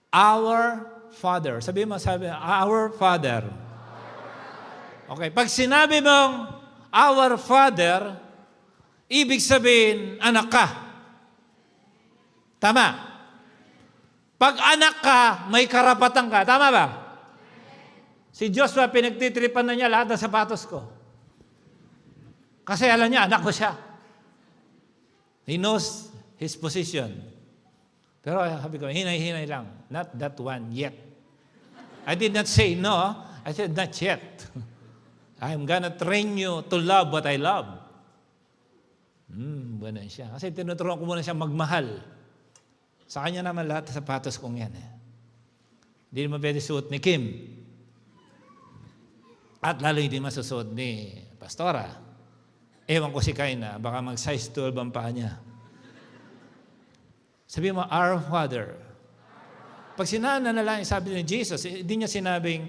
Our Father. Sabi mo, Our Father. Okay, pag sinabi mong, Our Father, ibig sabihin, anak ka. Tama. Pag anak ka, may karapatan ka. Tama ba? Si Joshua, pinagtitripan na niya lahat ng sapatos ko. Kasi alam niya, anak ko siya. He knows his position. Pero sabi ko, hinay-hinay lang. Not that one yet. I did not say no. I said, not yet. I'm gonna train you to love what I love. Ganun siya. Kasi tinuturuan ko muna siya magmahal. Sa kanya naman lahat sa sapatos kong yan. Hindi naman pwede suot ni Kim. At lalo hindi masusuot ni Pastora. Ewan ko si Kaina, baka mag-size 12 ang paa niya. Sabi mo, Our Father. Pag sinanalangin, sabi ni Jesus, hindi niya sinabing,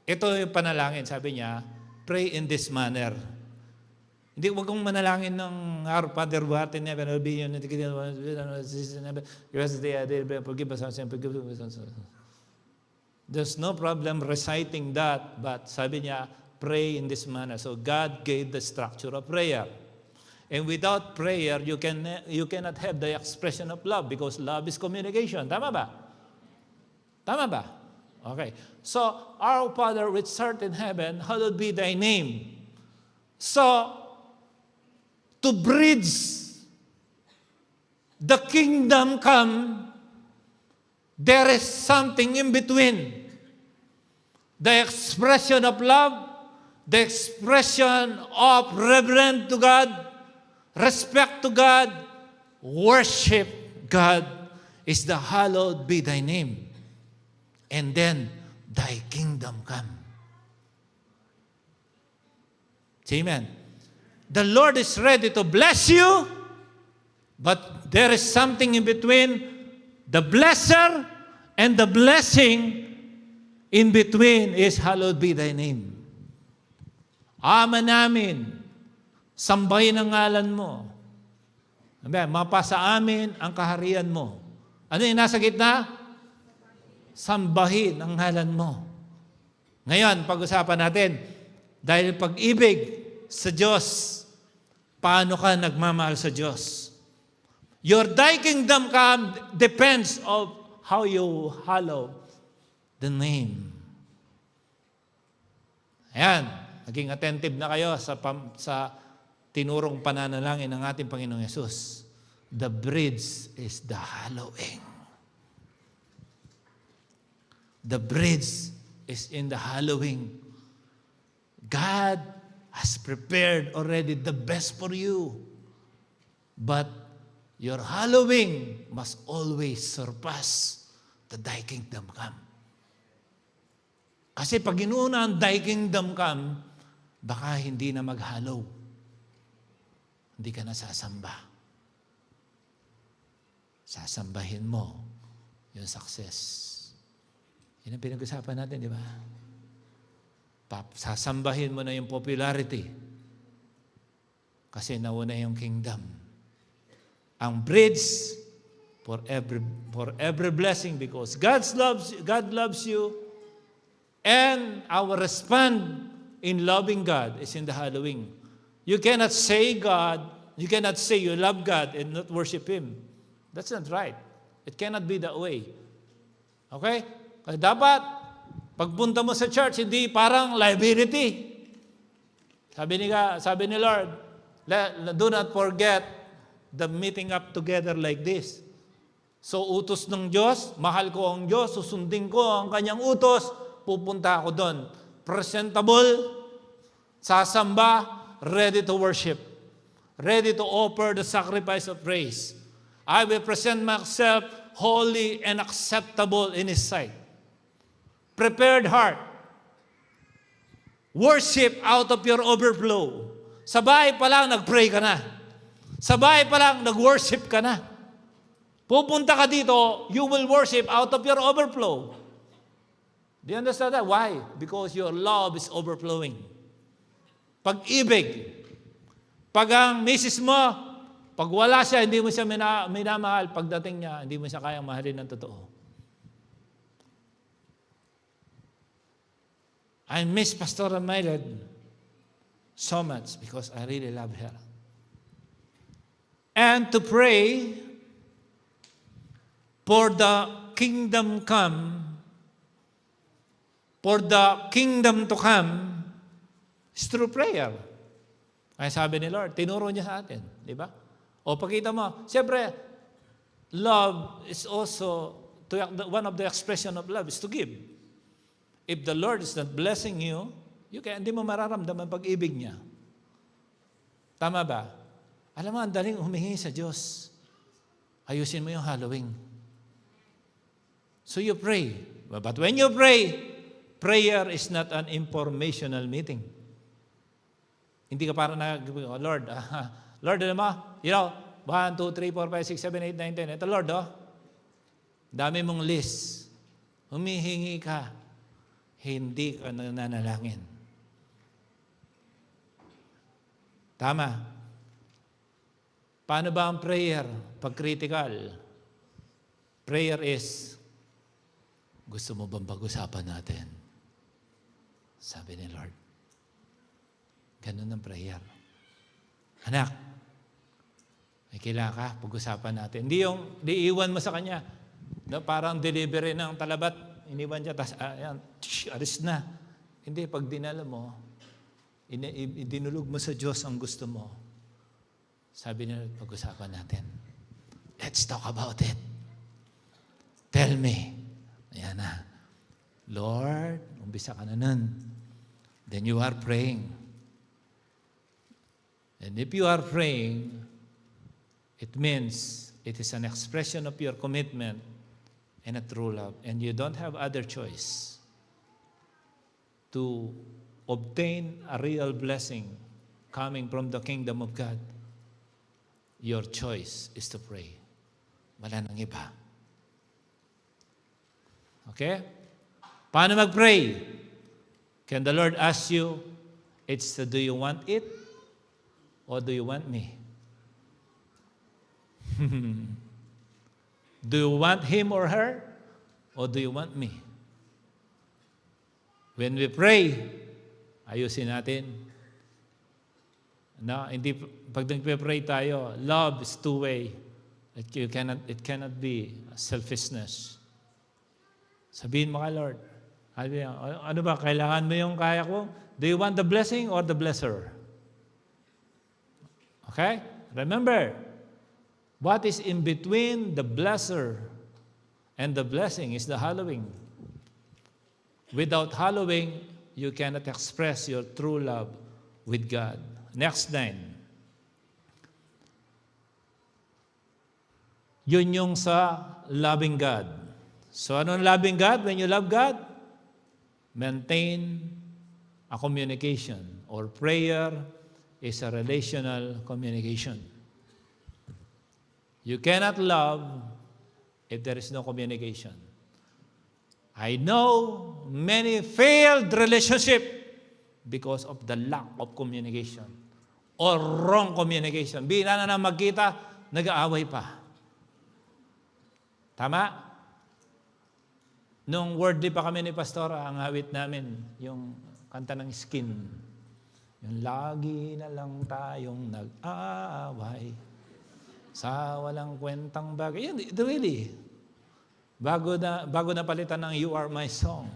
ito yung panalangin, sabi niya, pray in this manner. Hindi, huwag kong manalangin ng Our Father who art in heaven, will be in forgive us our sin, forgive us our sin. There's no problem reciting that, but sabi niya, pray in this manner. So God gave the structure of prayer. And without prayer, you cannot have the expression of love because love is communication. Tama ba? Tama ba? Okay. So, Our Father which art in heaven, hallowed be thy name. So, to bridge the kingdom come, there is something in between. The expression of love, the expression of reverence to God, respect to God, worship God, is the hallowed be thy name. And then, thy kingdom come. Amen. The Lord is ready to bless you, but there is something in between the blesser and the blessing. In between is hallowed be thy name. Ama namin, sambahin ang ngalan mo. Mapasa amin ang kaharian mo. Ano yung nasa gitna? Sambahin ang ngalan mo. Ngayon, pag-usapan natin, dahil pag-ibig sa Diyos, paano ka nagmamahal sa Diyos? Your thy kingdom come depends of how you hallow the name. Ayan, naging attentive na kayo sa tinurong pananalangin ng ating Panginoong Yesus. The bridge is the hallowing. The bridge is in the hallowing. God has prepared already the best for you. But your hallowing must always surpass the thy kingdom come. Kasi pag inuuna ang thy kingdom come, baka hindi na mag-hallow. Hindi ka na sasamba. Sasambahin mo yung success. Yan ang pinag-usapan natin, di ba? Sasambahin mo na yung popularity. Kasi nauna yung kingdom. Ang bridge for every blessing because God loves you, and our response in loving God is in the hallowing. You cannot say you love God and not worship Him. That's not right. It cannot be that way. Okay? Kaya dapat, pagpunta mo sa church, hindi parang liability. Sabi ni Lord, do not forget the meeting up together like this. So, utos ng Diyos, mahal ko ang Diyos, susundin ko ang kanyang utos, pupunta ako doon. Presentable, sasamba, ready to worship, ready to offer the sacrifice of praise. I will present myself holy and acceptable in His sight. Prepared heart. Worship out of your overflow. Sa bahay pa lang, nag-pray ka na. Sa bahay pa lang, nag-worship ka na. Pupunta ka dito, you will worship out of your overflow. Do you understand that? Why? Because your love is overflowing. Pag-ibig. Pag ang misis mo, pag wala siya, hindi mo siya minamahal. Pagdating niya, hindi mo siya kayang mahalin ng totoo. I miss Pastora Myled so much because I really love her. And to pray for the kingdom come, for the kingdom to come, is through prayer. Ay sabi ni Lord, tinuro niya sa atin. Di ba? O pakita mo, siyempre, love is also, one of the expression of love is to give. If the Lord is not blessing you, hindi mo mararamdaman pag-ibig niya. Tama ba? Alam mo, ang daling humingi sa Diyos. Ayusin mo yung hallowing. So you pray. But when you pray, prayer is not an informational meeting. Hindi ka parang Lord, Lord, alam mo, 1, 2, 3, 4, 5, 6, 7, 8, 9, 10. Ito, Lord, dami mong list. Humihingi ka. Hindi ka nananalangin. Tama. Paano ba ang prayer pag critical? Prayer is, gusto mo bang pag-usapan natin? Sabi ni Lord. Ganun ang prayer. Anak, may kailangan ka, pag-usapan natin. Hindi iiwan mo sa Kanya. No, parang delivery ng talabat, iniwan niya, tapos aris na. Hindi, pag dinala mo, dinulog mo sa Diyos ang gusto mo. Sabi niya, pag-usapan natin. Let's talk about it. Tell me. Ayan na. Lord, umpisa ka na nun. Then you are praying. And if you are praying, it means it is an expression of your commitment and a true love. And you don't have other choice to obtain a real blessing coming from the kingdom of God. Your choice is to pray. Wala nang iba. Okay? Paano mag-pray? Can the Lord ask you, do you want it or do you want me? Do you want him or her or do you want me? When we pray, ayusin natin. No, hindi pag nagpe-pray tayo, love is two-way. It cannot be selfishness. Sabihin mo kay Lord, ano ba, kailangan mo yung kaya ko? Do you want the blessing or the blesser? Okay? Remember, what is in between the blesser and the blessing is the hallowing. Without hallowing, you cannot express your true love with God. Next 9. Yun yung sa loving God. So ano loving God? When you love God, maintain a communication, or prayer is a relational communication. You cannot love if there is no communication. I know many failed relationship because of the lack of communication or wrong communication. Bina na magkita, nag-aaway pa. Tama? Nung wordly pa kami ni Pastora, ang awit namin, yung kanta ng Skin. Yung lagi na lang tayong nag-aaway sa walang kwentang bagay. Yan, really. Bago na palitan ng You Are My Song.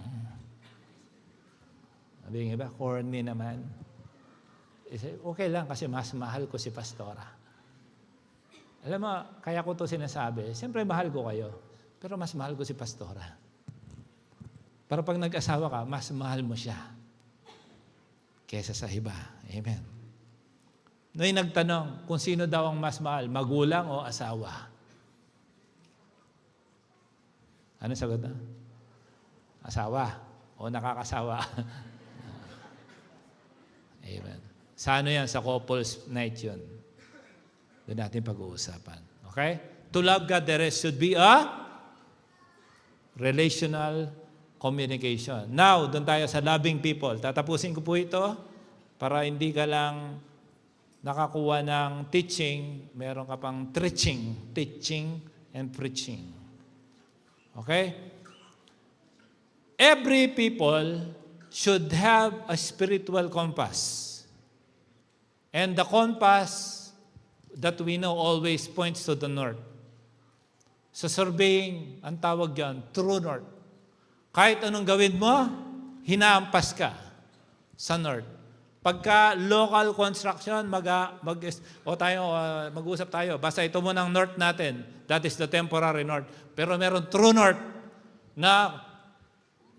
Sabi nga ba, corny naman. Okay lang kasi mas mahal ko si Pastora. Alam mo, kaya ko to sinasabi, siyempre mahal ko kayo, pero mas mahal ko si Pastora. Para pag nag-asawa ka, mas mahal mo siya kesa sa iba. Amen. Noy nagtanong kung sino daw ang mas mahal, magulang o asawa? Ano sagot na? Asawa o nakakasawa? Amen. Sa ano yan? Sa couples night yun. Doon natin pag-uusapan. Okay? To love God, there should be a relational communication. Now, doon tayo sa loving people. Tatapusin ko po ito para hindi ka lang nakakuha ng teaching, meron ka pang teaching and preaching. Okay? Every people should have a spiritual compass. And the compass that we know always points to the north. Sa surveying, ang tawag yan, true north. Kahit anong gawin mo, hinahampas ka sa north. Pagka local construction, mag-usap tayo. Basta ito muna ang north natin. That is the temporary north. Pero meron true north na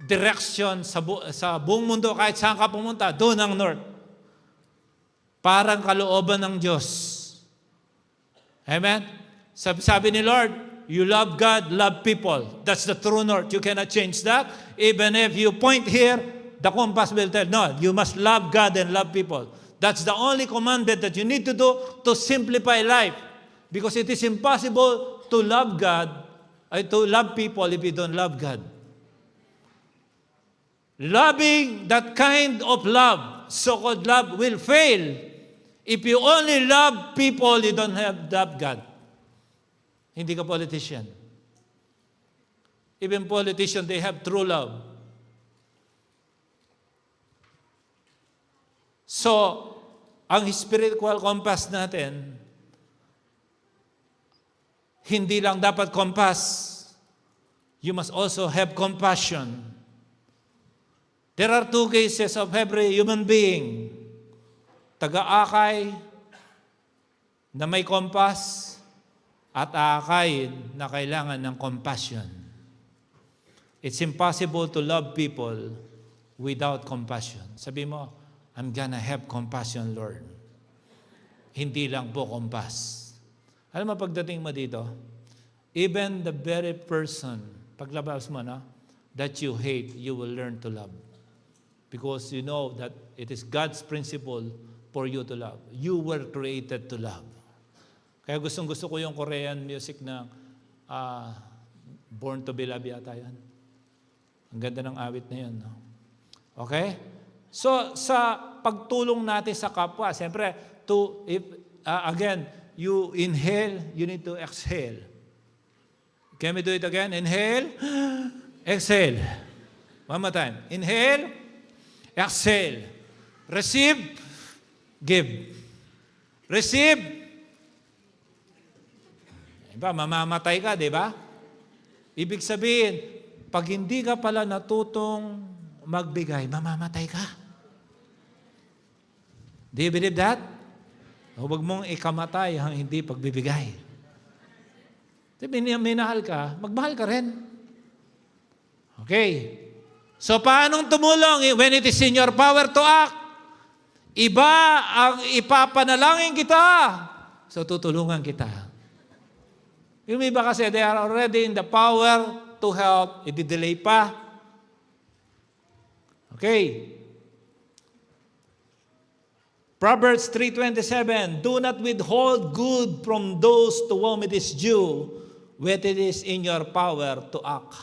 direction sa buong mundo, kahit saan ka pumunta, doon ang north. Parang kalooban ng Diyos. Amen? Sabi ni Lord, you love God, love people. That's the true north. You cannot change that. Even if you point here, the compass will tell, no, you must love God and love people. That's the only commandment that you need to do to simplify life. Because it is impossible to love God, to love people if you don't love God. Loving that kind of love, so-called love, will fail. If you only love people, you don't have love God. Hindi ka politician. Even politicians, they have true love. So, ang spiritual compass natin, hindi lang dapat compass, you must also have compassion. There are two cases of every human being. Taga-akay na may compass at aakay na kailangan ng compassion. It's impossible to love people without compassion. Sabi mo, I'm gonna have compassion, Lord. Hindi lang po compass. Alam mo, pagdating mo dito, even the very person, paglabas mo na, that you hate, you will learn to love. Because you know that it is God's principle for you to love. You were created to love. Kaya gustong-gusto ko yung Korean music na Born to be Loved yata yan. Ang ganda ng awit na yun. No? Okay? So, sa pagtulong natin sa kapwa, siyempre, again, you inhale, you need to exhale. Can we do it again? Inhale, exhale. One more time. Inhale, exhale. Receive, give. Receive. Diba, mamamatay ka, di ba? Ibig sabihin, pag hindi ka pala natutong magbigay, mamamatay ka. Do you believe that? Huwag mong ikamatay ang hindi pagbibigay. Minahal ka, magmahal ka rin. Okay. So, paanong tumulong when it is in your power to act? Iba ang ipapanalangin kita. So, tutulungan kita. Yung iba kasi, they are already in the power to help. I-delay pa. Okay. Proverbs 3:27, do not withhold good from those to whom it is due, when it is in your power to act.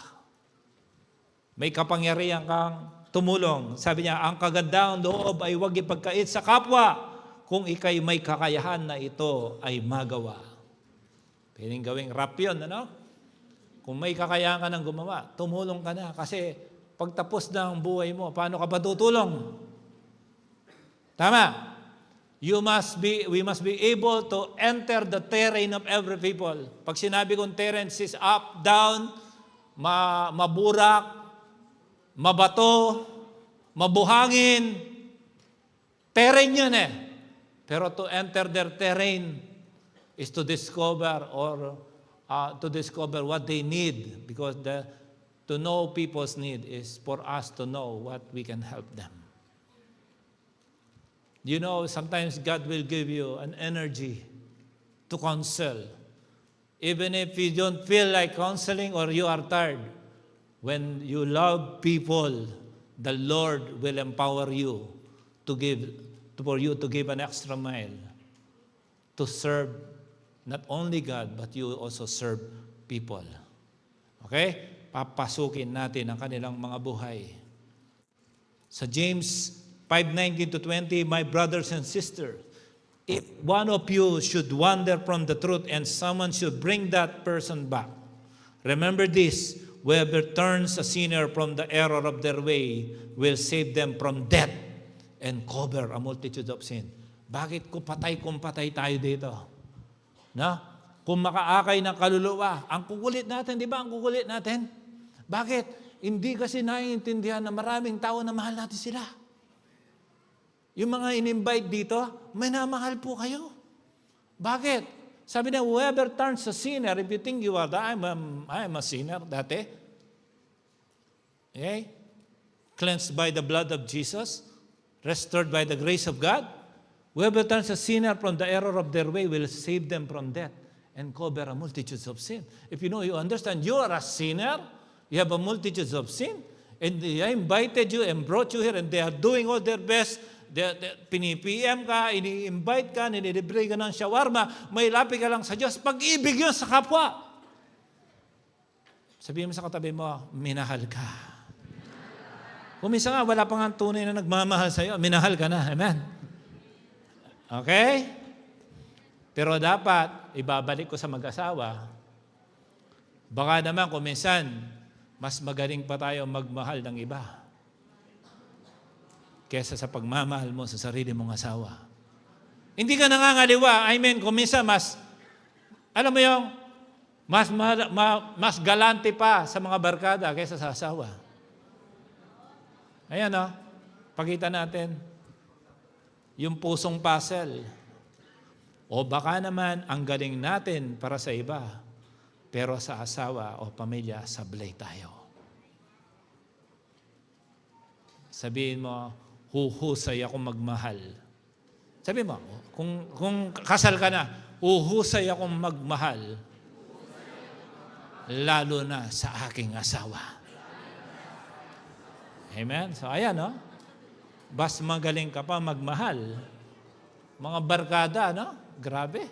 May kapangyarihan kang tumulong. Sabi niya, ang kagandahang loob ay huwag ipagkait sa kapwa kung ikay may kakayahan na ito ay magawa. Pwedeng gawing rap yun, ano? Kung may kakayahan ka ng gumawa, tumulong ka na. Kasi pagtapos ng buhay mo, paano ka ba tutulong? Tama. We must be able to enter the terrain of every people. Pag sinabi kong terrain, is up, down, maburak, mabato, mabuhangin. Terrain yun eh. Pero to enter their terrain is to discover what they need. Because to know people's need is for us to know what we can help them. You know, sometimes God will give you an energy to counsel. Even if you don't feel like counseling or you are tired, when you love people, the Lord will empower you for you to give an extra mile to serve not only God, but you also serve people. Okay? Papasukin natin ang kanilang mga buhay. Sa James 5:19-20, my brothers and sisters, if one of you should wander from the truth and someone should bring that person back, remember this, whoever turns a sinner from the error of their way will save them from death and cover a multitude of sin. Bakit kumpatay tayo dito? Na? Kung makaakay ng kaluluwa, ang kukulit natin, di ba? Ang kukulit natin. Bakit? Hindi kasi naiintindihan na maraming tao na mahal natin sila. Yung mga in-invite dito, minamahal po kayo. Bakit? Sabi na, whoever turns a sinner, if you think you are, I'm a sinner dati. Okay? Cleansed by the blood of Jesus, restored by the grace of God. Whoever turns a sinner from the error of their way will save them from death and cover a multitude of sin. If you know, you understand, you are a sinner, you have a multitude of sin, and they invited you and brought you here, and they are doing all their best. Pinipm ka, ini-invite ka, nililibre ka ng shawarma, may lapi ka lang sa Diyos. Pag-ibig yun sa kapwa. Sabihin mo sa katabi mo, minahal ka. Kung minsan nga, wala pang ang tunay na nagmamahal sa iyo, minahal ka na. Amen? Okay? Pero dapat, ibabalik ko sa mag-asawa, baka naman kung minsan, mas magaling pa tayo magmahal ng iba kesa sa pagmamahal mo sa sarili mong asawa. Hindi ka nangangaliwa. I mean, kung minsan mas, alam mo yung, mas galante pa sa mga barkada kesa sa asawa. Ayan o, pakita natin yung pusong puzzle. O baka naman ang galing natin para sa iba, pero sa asawa o pamilya, sablay tayo. Sabihin mo, huhusay akong magmahal. Sabihin mo, kung kasal ka na, huhusay akong magmahal, lalo na sa aking asawa. Amen? So ayan, no? Bas magaling ka pa magmahal. Mga barkada, no? Grabe.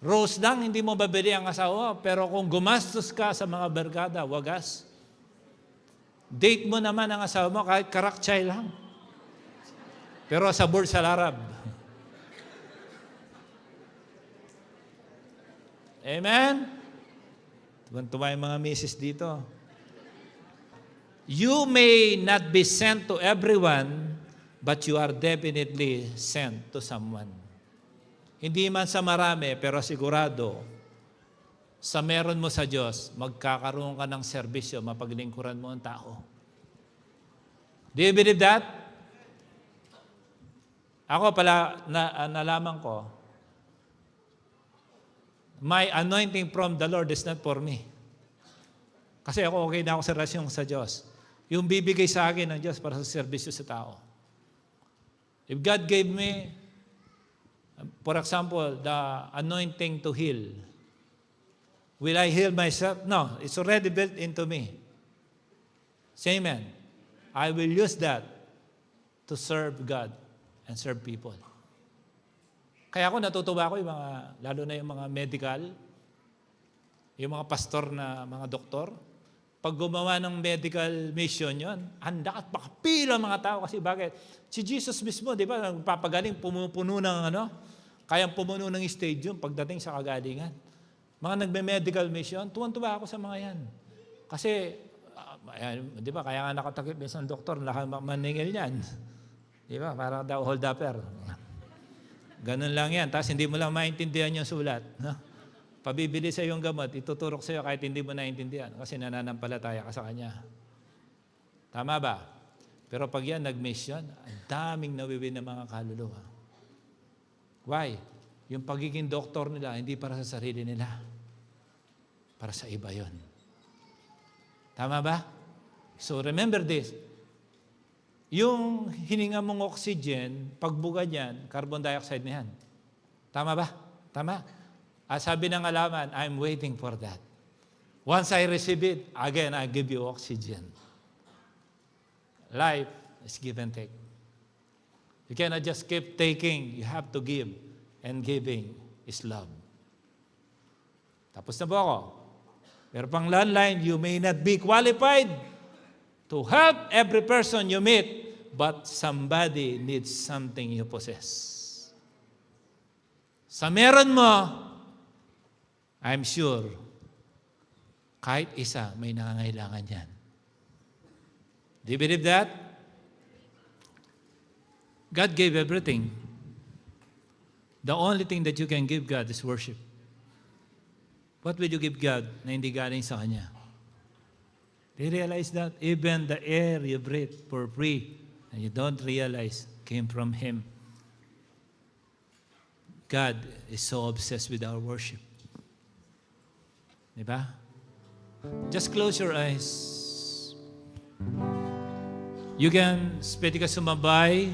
Rose lang, hindi mo babili ang asawa. Pero kung gumastos ka sa mga barkada, wagas. Date mo naman ang asawa mo kahit karakchay lang. Pero sa Burj Al Arab. Amen? Tuwan-tuwa yung mga misis dito. You may not be sent to everyone, but you are definitely sent to someone. Hindi man sa marami, pero sigurado, sa meron mo sa Diyos, magkakaroon ka ng serbisyo, mapaglingkuran mo ang tao. Do you believe that? Ako pala, nalaman ko, my anointing from the Lord is not for me. Kasi ako okay na ako sa relasyon sa Diyos. Yung bibigay sa akin ng Diyos para sa serbisyo sa tao. If God gave me, for example, the anointing to heal, will I heal myself? No, it's already built into me. Say amen. I will use that to serve God and serve people. Kaya ako natutuwa ko yung mga, lalo na yung mga medical, yung mga pastor na mga doktor, pag gumawa ng medical mission yon, handa at pakapila mga tao kasi bakit? Si Jesus mismo, di ba, nagpapagaling, pumupuno ng kayang pumuno ng stadium pagdating sa kagalingan. Mga nagme-medical mission, tuwan-tuwa ako sa mga yan. Kasi, di ba, kaya nga nakatakip isang doktor, maningil yan. Di ba? Parang daw hold-upper. Ganun lang yan. Tapos hindi mo lang maintindihan yung sulat. No? Pabibili sa yung gamot, ituturok sa iyo kahit hindi mo naintindihan kasi nananampalataya ka sa kanya. Tama ba? Pero pag yan nag-mission, ang daming nawiwin ng mga kaluluwa. Why? Yung pagiging doktor nila, hindi para sa sarili nila. Para sa iba yon. Tama ba? So remember this. Yung hininga mong oxygen, pagbuga niyan, carbon dioxide na yan. Tama ba? Tama. Sabi ng alaman, I'm waiting for that. Once I receive it, again, I give you oxygen. Life is give and take. You cannot just keep taking. You have to give. And giving is love. Tapos na po ako. Pero pang landline, you may not be qualified to help every person you meet, but somebody needs something you possess. Sa meron mo, I'm sure, kahit isa may nangangailangan yan. Do you believe that? God gave everything. The only thing that you can give God is worship. What will you give God na hindi galing sa Kanya? Do you realize that? Even the air you breathe for free, and you don't realize came from Him. God is so obsessed with our worship. Diba? Just close your eyes. You can, pwede ka sumabay,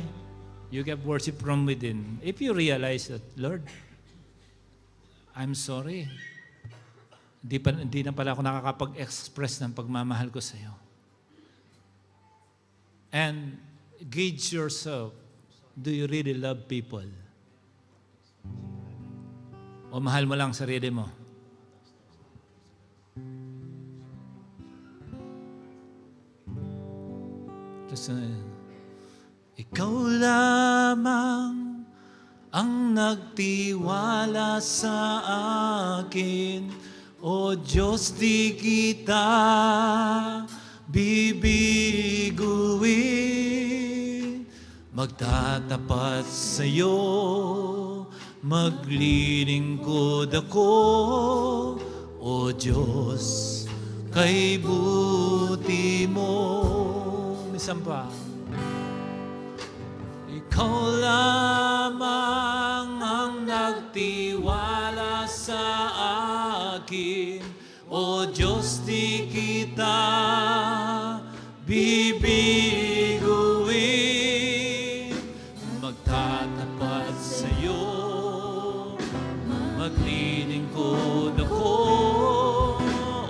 you can worship from within. If you realize that, Lord, I'm sorry. Hindi na pala ako nakakapag-express ng pagmamahal ko sa iyo. And gauge yourself. Do you really love people? O mahal mo lang sarili mo? Ikaw lamang ang nagtiwala sa akin, O Diyos, di kita bibiguin. Magtatapat sa iyo, maglilingkod ako, O Diyos, kay buti mo. Minsan pa, Ikaw lamang ang nagtiwala sa akin, O Diyos, di kita bibiguin. Magtatapat sa iyo, maglilingkod ako,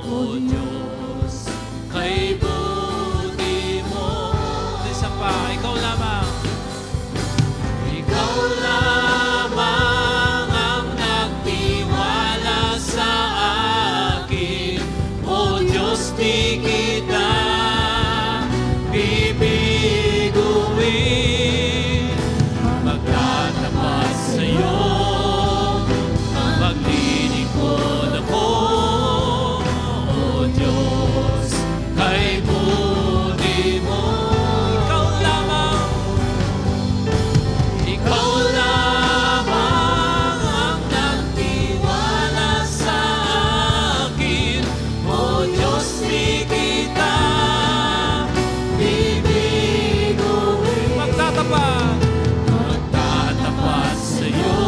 O Diyos, kay buti mo. Isa pa, ikaw lamang. Ikaw lamang ang nagtiwala sa akin, O Diyos, di kita bibiguin. Magtatapat sa iyo, maglilingkod ako, O Diyos, kay buti mo. Ikaw lamang, ikaw lamang ang nagtiwala sa akin, O Diyos, di kita bibiguin. Magtatapat sa iyo,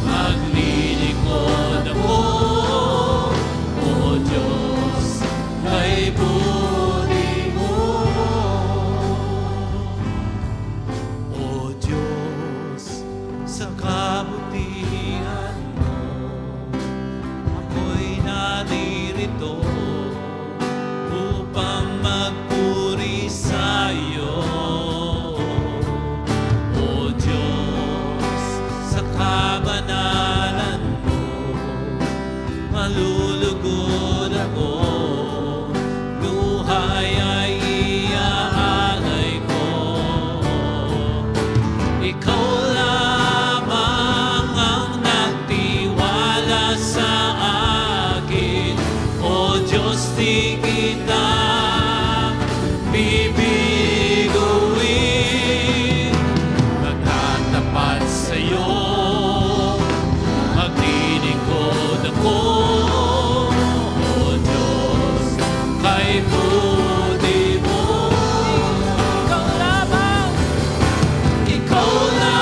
maglilingkod ako, O Diyos, kay buti mo. O Diyos, sa kabutihan mo, ako'y naririto upang magpuri sa iyo. O Diyos, sa kabanalan mo, malulugod ako, luhay ay iaalay ko. Ikaw lamang ang nagtiwala sa akin, O Diyos, di kita bibiguin. Magtatapat sa iyo, maglilingkod ako, O Diyos, kay buti mo. Ikaw lamang, ikaw lamang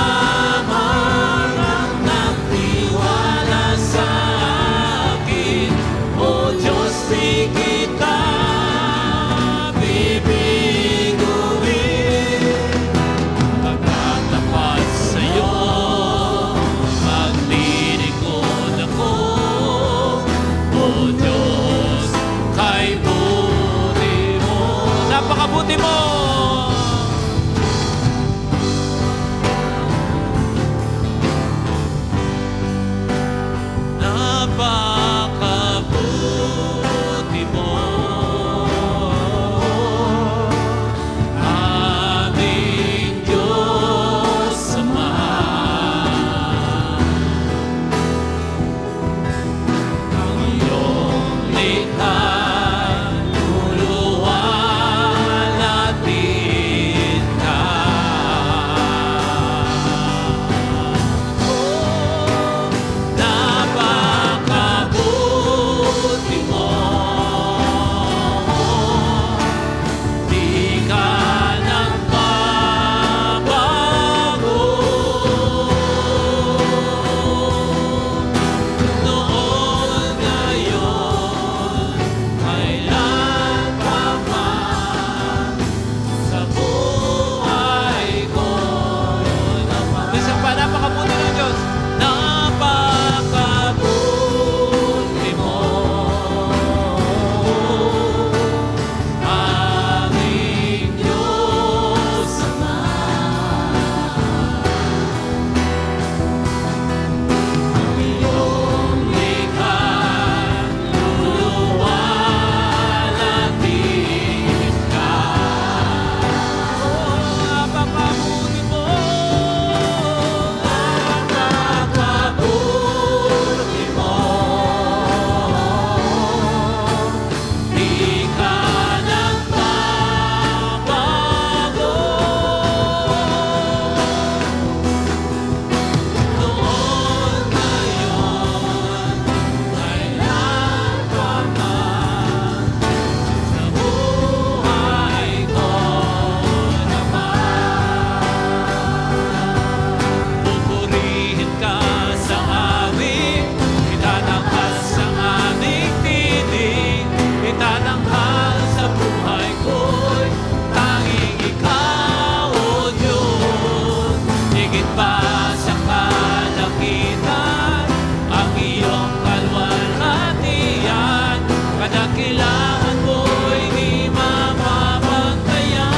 higit pa sa kalangitan, ang iyong kalwalhatian, kadakilaan mo'y di mapapantayan.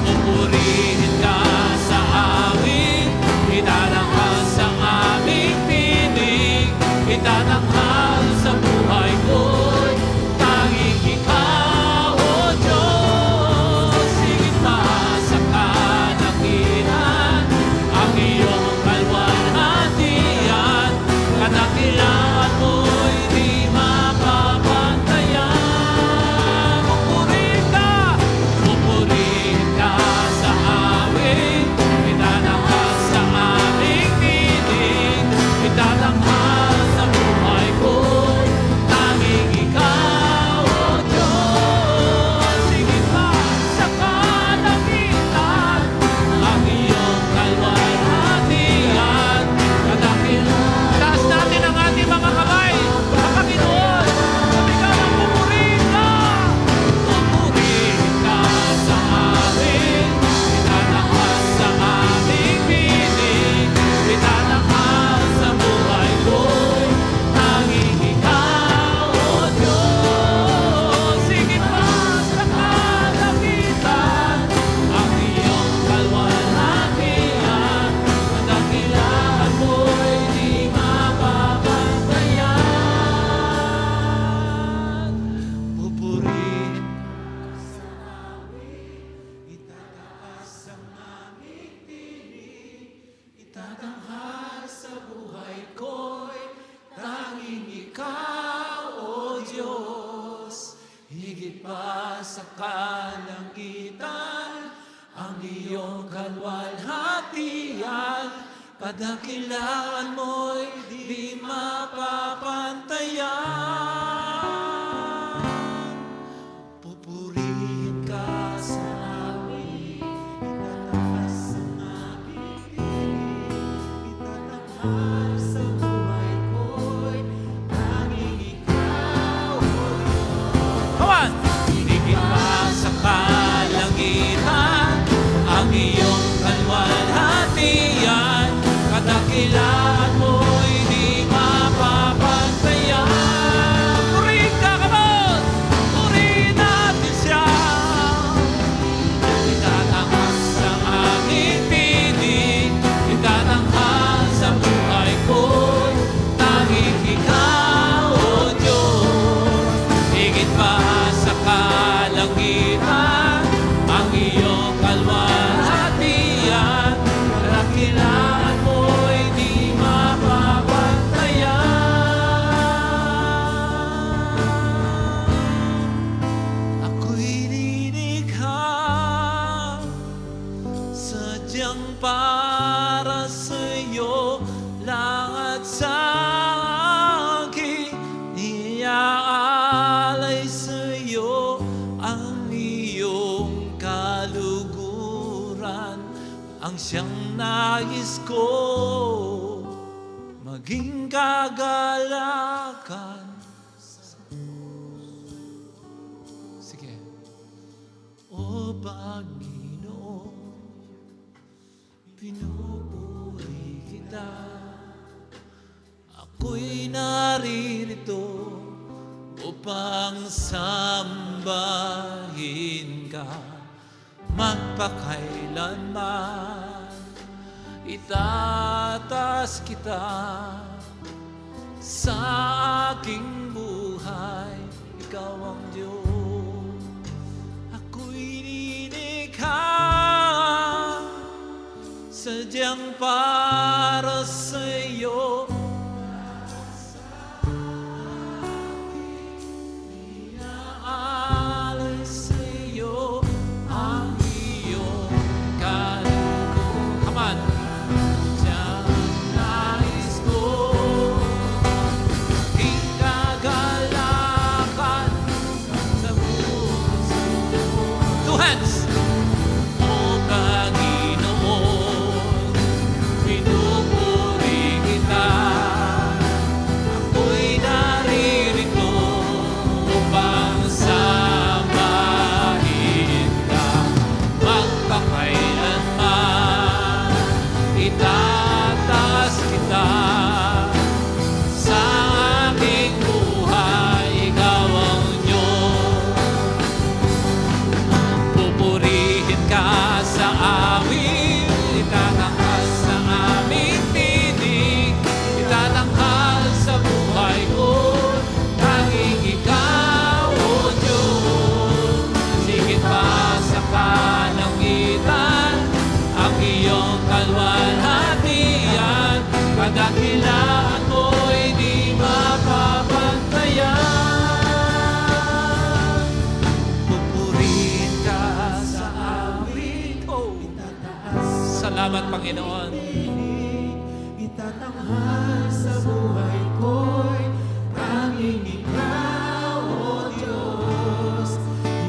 Pupurihin ka sa amin, itananghal sa aming tinig, itananghal sa buhay ko'y tanging ikaw, O Diyos. Higit pa sa kalangitan, ang iyong kalwalhatian, kadakilaan mo'y di mapapantayan. Pupurihin ka sa amin, itananghal sa aming tinig, itananghal sa buhay ko'y tanging ikaw, O Diyos. Higit pa sa kalangitan, ang iyong kalwalhatian, kadakilaan. Taas natin ang ating mga kamay sa Panginoon. Sumigaw ang pupurihin ka. Pupurihin ka sa amin, itananghal sa aming piling, itananghal sa buhay ko'y tanging ikaw, O Diyos. Higit pa sa kalangitan, ang iyong kalwalhatian, kadakilaan mo'y di mapapantayan. Pupurihin sa amin, itataas ang aming tinig, itatanghal sa buhay ko'y tanging ikaw, O Diyos. Higit pa sa kalangitan, ang iyong kalwalhatian, kadakilaan mo'y di mapapantayan. Pupurihin ka sa amin, itataas ang aming tinig, itatanghal sa buhay ko'y tanging ikaw, O Diyos. Come on! Higit pa sa kalangitan, ang iyong kalwalhatian, kadakilaan mo'y di mapapantayan. Purihin ka, come on! Purihin natin siya. Itatanghal sa aming pinig, itatanghal sa buhay ko'y tanging ikaw, O Diyos. Higit pa sa kalangitan, ang iyong kalwalhatian, kadakilaan mo'y di mapapantayan. Ako'y nilikha sadyang para sa'yo lang at sa aking iaalay sa'yo ang iyong kaluguran, ang siyang nais ko maging kagalakan. Sige. O Panginoon, pinupuri kita. Ako'y naririto upang sambahin ka magpakailanman. Itataas kita sa aking buhay, ikaw ang Diyos. Ako'y nilikha sadyang para sa'yo. Iaalay sa'yo ang iyong kaluguran. Come on! Siyang nais ko maging kagalakan sa puso. Two hands! O Panginoon, Salamat, Panginoon. Itatanghal sa buhay ko'y tanging Ikaw, O Diyos.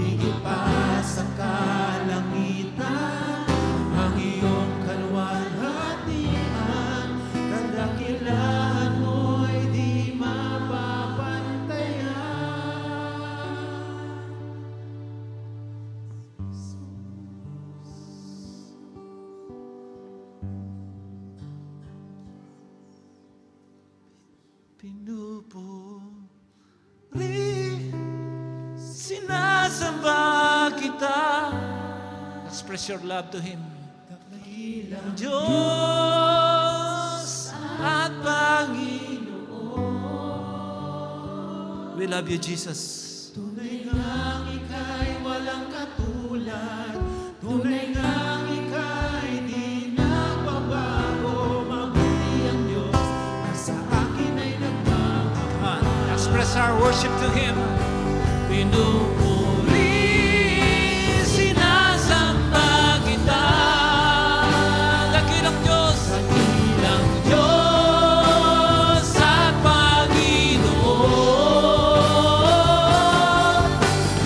Higit pa sa kalangitan, ang iyong kaluwalhatian, kadakilaan mo'y di mapapantayan. Pinupuri, sinasamba kita. Express your love to Him. Dakilang Diyos at Panginoon. We love you, Jesus. Tunay ngang Ika'y walang katulad. Tunay ngang Ika'y di nagbabago. Mabuti ang Diyos na sa akin ay nagmamahal. Express our worship to Him. Pinupuri, sinasamba kita. Dakilang Diyos. Dakilang Diyos at Panginoon.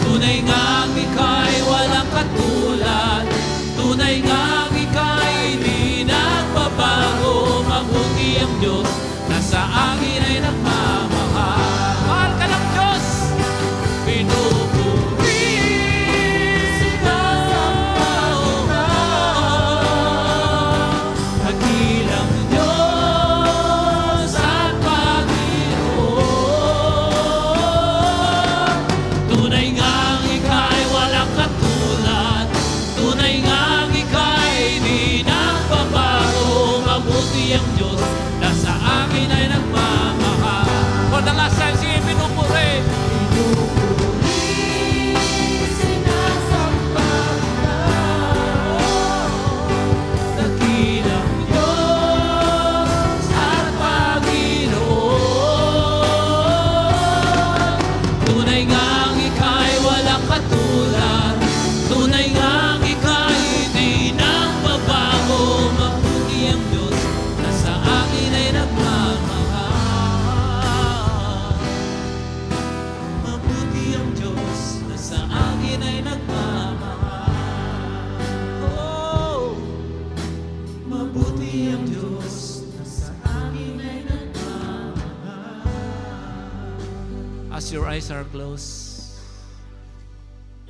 Tunay ngang Ika'y walang katulad. Tunay ngang Ika'y di nagbabago. Mabuti ang Diyos na sa akin ay nagmamahal. Mahal ka ng Diyos. Pinupuri, sinasamba kita. Dakilang Diyos at Panginoon. Tunay ngang Ika'y walang katulad. Tunay ngang Ika'y di nagbabago. Mabuti ang Diyos na sa akin ay nagmamahal. For the last time, sige, pinupuri. Pinupuri, sinasamba kita. Dakilang Diyos at Panginoon. Tunay ngang Ika'y walang katulad. Tunay ngang Ika'y di nagbabago. Mabuti ang Diyos na sa akin ay nagmamahal. Mabuti ang Diyos na sa akin ay nagmamahal. Oh, mabuti ang Diyos na sa akin ay nagmamahal. As your eyes are closed,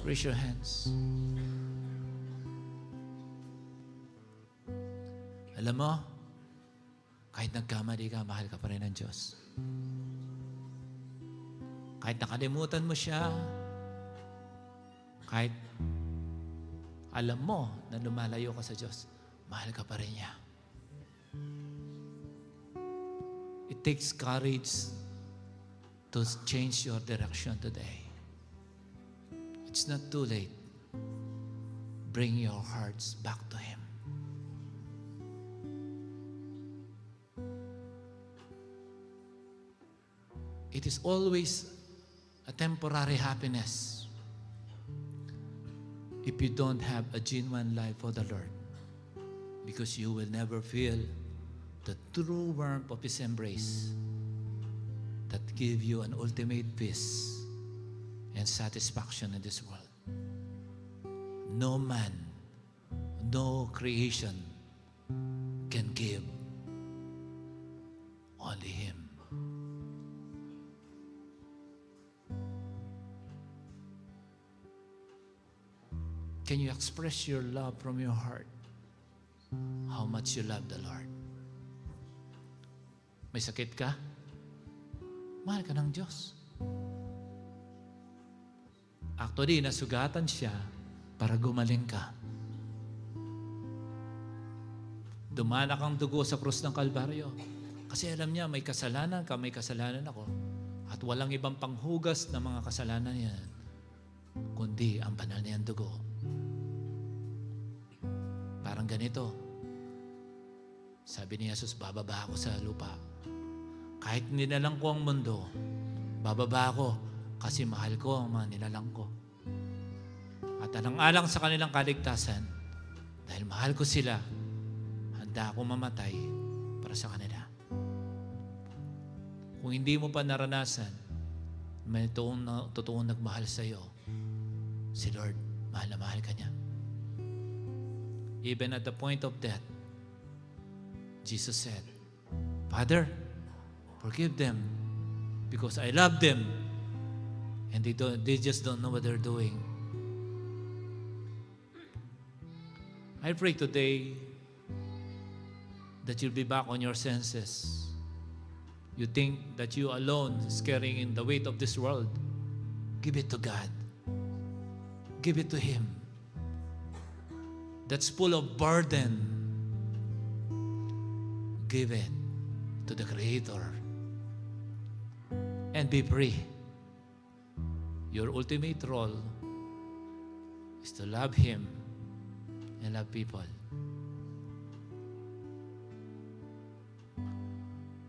raise your hands. Alam mo, kahit nagkamali ka, mahal ka pa rin ng Diyos. Kahit nakalimutan mo siya, kahit alam mo na lumalayo ka sa Diyos, mahal ka pa rin niya. It takes courage to change your direction today. It's not too late. Bring your hearts back to Him. It is always a temporary happiness if you don't have a genuine life for the Lord, because you will never feel the true warmth of His embrace that give you an ultimate peace and satisfaction in this world. No man, no creation can give, only Him. Can you express your love from your heart? How much you love the Lord? May sakit ka? Mahal ka ng Diyos. Actually, nasugatan siya para gumaling ka. Dumana kang dugo sa krus ng Kalbaryo. Kasi alam niya, may kasalanan ka, may kasalanan ako. At walang ibang panghugas ng mga kasalanan yan, kundi ang banal niyang dugo. Parang ganito. Sabi ni Jesus, bababa ako sa lupa. Kahit nilalang ko ang mundo, bababa ako kasi mahal ko ang mga nilalang ko. At alang-alang sa kanilang kaligtasan, dahil mahal ko sila, handa akong mamatay para sa kanila. Kung hindi mo pa naranasan, may totoong nagmahal sa iyo, si Lord, mahal na mahal ka niya. Even at the point of death, Jesus said, Father, forgive them because I love them and they just don't know what they're doing. I pray today that you'll be back on your senses. You think that you alone is carrying the weight of this world. Give it to God. Give it to Him. That's full of burden. Give it to the Creator. And be free. Your ultimate role is to love Him and love people.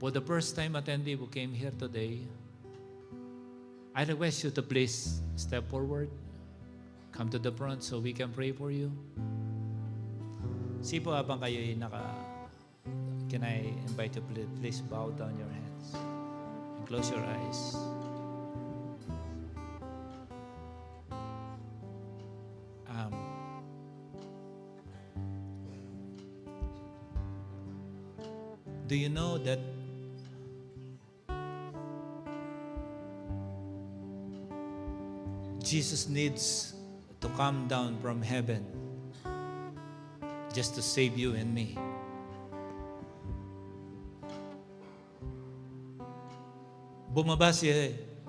For the first time attendee who came here today, I request you to please step forward. Come to the front so we can pray for you. Sipo, habang kayo'y can I invite you, please bow down your heads and close your eyes. Do you know that Jesus needs to come down from heaven just to save you and me? Bumaba si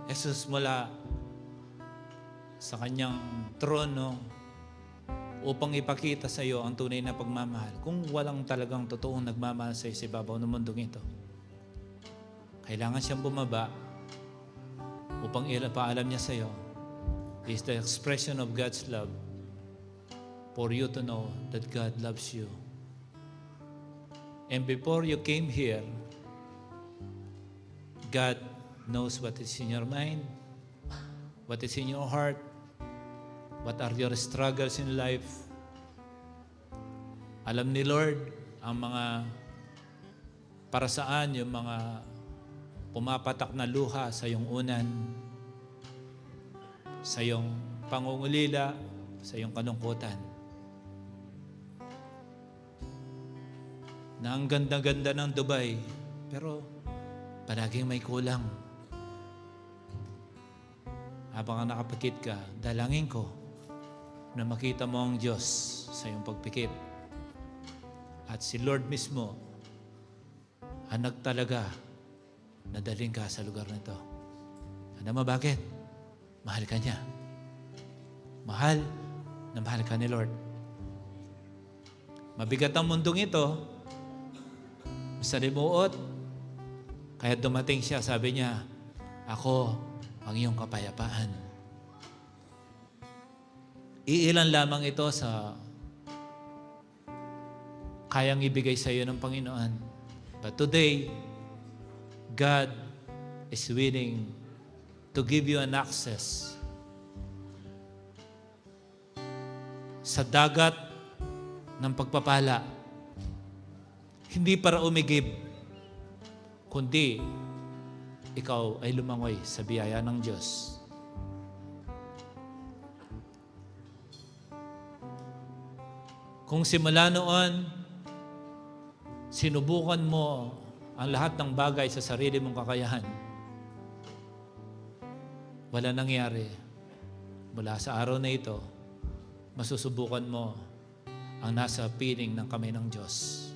Jesus mula sa kanyang trono upang ipakita sa iyo ang tunay na pagmamahal. Kung walang talagang totoong nagmamahal sa iyo sa ibabaw ng mundong ito, kailangan siyang bumaba upang ipaalam niya sa iyo is the expression of God's love for you to know that God loves you. And before you came here, God knows what is in your mind, what is in your heart, what are your struggles in life. Alam ni Lord ang mga para saan yung mga pumapatak na luha sa iyong unan, sa iyong pangungulila, sa iyong kalungkutan. Na ang ganda-ganda ng Dubai, pero palaging may kulang. Habang nakapikit ka, dalangin ko na makita mo ang Diyos sa iyong pagpikit. At si Lord mismo, ang nagtalaga na daling ka sa lugar na ito. Ano mo bakit? Mahal ka niya. Mahal na mahal ka ni Lord. Mabigat ang mundong ito, masalimuot, kaya dumating siya, sabi niya, ako ang iyong kapayapaan. Iilan lamang ito sa kayang ibigay sa iyo ng Panginoon. But today, God is willing to give you an access sa dagat ng pagpapala. Hindi para umigib, kundi ikaw ay lumangoy sa biyaya ng Diyos. Kung simula noon, sinubukan mo ang lahat ng bagay sa sarili mong kakayahan, wala nangyari. Mula sa araw na ito, masusubukan mo ang nasa piling ng kamay ng Diyos.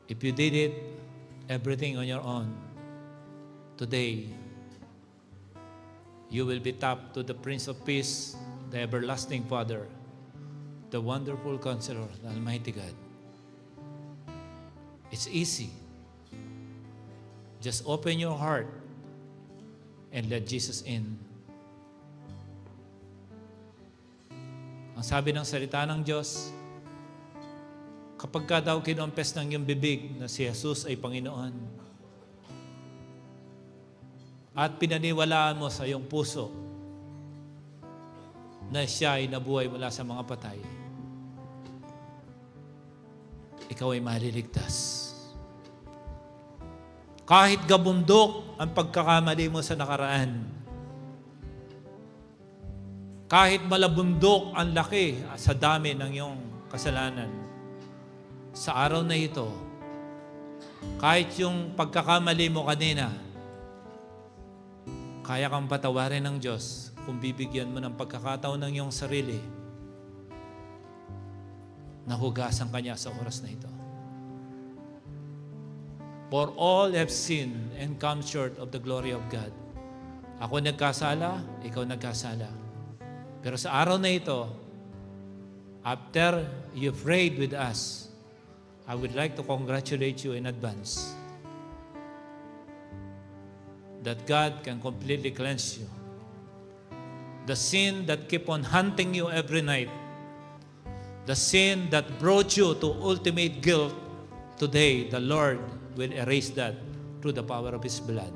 If you did it, everything on your own, today, you will be tapped to the Prince of Peace, the everlasting Father, the wonderful Counselor, the Almighty God. It's easy. Just open your heart and let Jesus in. Ang sabi ng salita ng Diyos, kapag ka daw kinumpes ng iyong bibig na si Jesus ay Panginoon at pinaniwalaan mo sa iyong puso na siya ay nabuhay mula sa mga patay, ikaw ay maliligtas. Kahit gabundok ang pagkakamali mo sa nakaraan, kahit malabundok ang laki sa dami ng iyong kasalanan, sa araw na ito, kahit yung pagkakamali mo kanina, kaya kang patawarin ng Diyos kung bibigyan mo ng pagkakataon ng iyong sarili na hugasan ka niya sa oras na ito. For all have sinned and come short of the glory of God. Ako nagkasala, ikaw nagkasala. Pero sa araw na ito, after you prayed with us, I would like to congratulate you in advance that God can completely cleanse you. The sin that keep on hunting you every night, the sin that brought you to ultimate guilt, today the Lord will erase that through the power of His blood.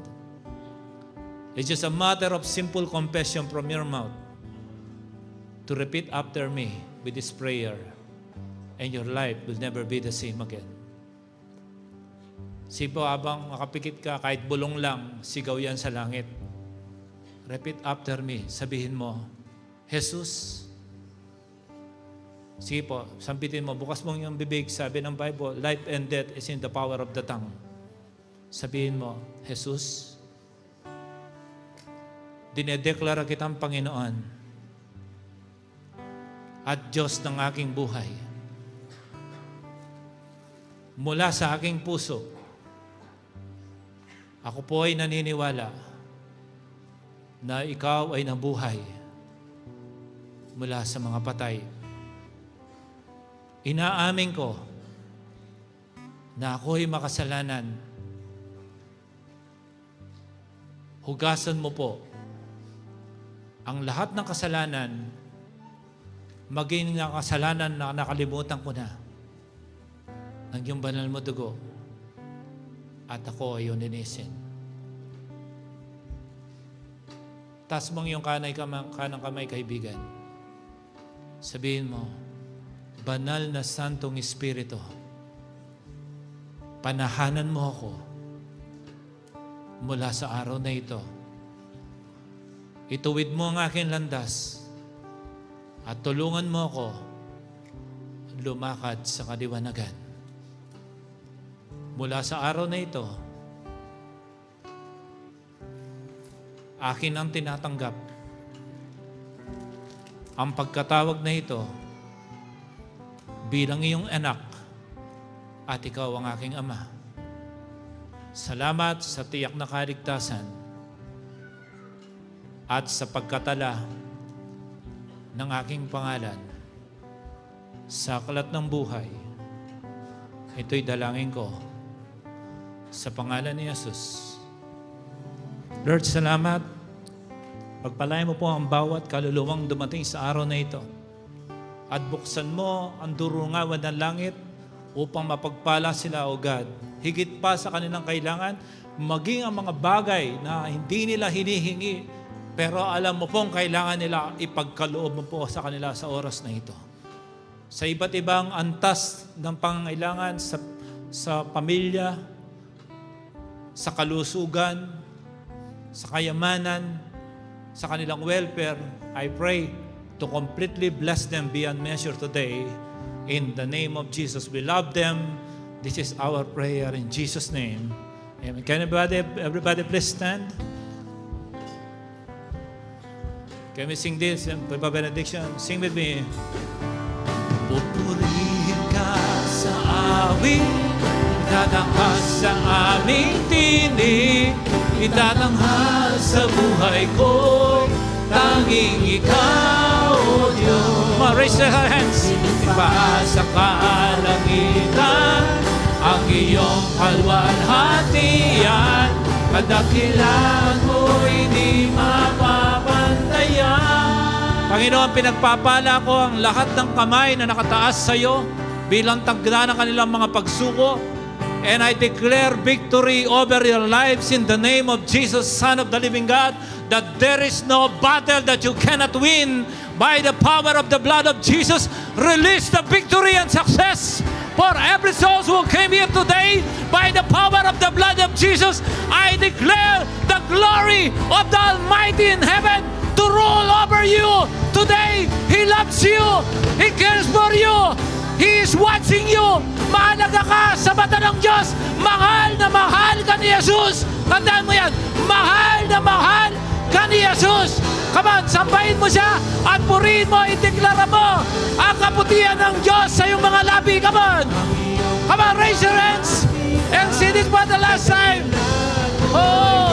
It's just a matter of simple confession from your mouth to repeat after me with this prayer, and your life will never be the same again. Sipo, habang makapikit ka, kahit bulong lang, sigaw yan sa langit. Repeat after me. Sabihin mo, Jesus. Sige po, sampitin mo. Bukas mong yung bibig. Sabi ng Bible, life and death is in the power of the tongue. Sabihin mo, Jesus, dinedeklara kitang Panginoon at Diyos ng aking buhay. Mula sa aking puso, ako po ay naniniwala na ikaw ay nabuhay mula sa mga patay. Inaamin ko na ako ay makasalanan. Hugasan mo po ang lahat ng kasalanan, maging ng kasalanan na nakalimutan ko na ng iyong banal mo dugo, at ako ay linisin. Taas mong iyong kanang kamay, kaibigan. Sabihin mo, Banal na Santong Espiritu, panahanan mo ako mula sa araw na ito. Ituwid mo ang aking landas at tulungan mo ako lumakad sa kaliwanagan. Mula sa araw na ito, akin ang tinatanggap ang pagkatawag na ito bilang iyong anak at ikaw ang aking ama. Salamat sa tiyak na kaligtasan at sa pagkatala ng aking pangalan sa aklat ng buhay. Ito'y dalangin ko sa pangalan ni Jesus. Lord, salamat. Pagpalain mo po ang bawat kaluluwang dumating sa araw na ito. At buksan mo ang durungawan ng langit upang mapagpala sila, O God. Higit pa sa kanilang kailangan, maging ang mga bagay na hindi nila hinihingi, pero alam mo pong kailangan nila, ipagkaloob mo po sa kanila sa oras na ito. Sa iba't ibang antas ng pangangailangan sa pamilya, sa kalusugan, sa kayamanan, sa kanilang welfare, I pray to completely bless them beyond measure today. In the name of Jesus, we love them. This is our prayer in Jesus' name. Amen. Can everybody please stand? Can we sing this and pray benediction? Sing with me. Pupurihin ka sa awit, itatanghal sa aming tinig, itatanghal sa buhay ko, tanging ikaw, O Diyos. Raise your hands. Ipasa kalangitan ang iyong kalwalhatian, kadakilan mo'y di mapapantayan. Panginoon, pinagpapala ko ang lahat ng kamay na nakataas sa iyo bilang tagda ng kanilang mga pagsuko. And I declare victory over your lives in the name of Jesus, Son of the living God, that there is no battle that you cannot win by the power of the blood of Jesus, release the victory and success for every soul who came here today. By the power of the blood of Jesus, I declare the glory of the Almighty in heaven to rule over you today. He loves you. He cares for you. He is watching you. Mahalaga ka sa mata ng Diyos. Mahal na mahal ka ni Jesus. Tandaan mo yan. Mahal na mahal ka ni Jesus. Come on, sambahin mo siya at purihin mo, ideklara mo ang kaputihan ng Diyos sa iyong mga labi. Come on. Come on, raise your hands and sing this for the last time. Oh.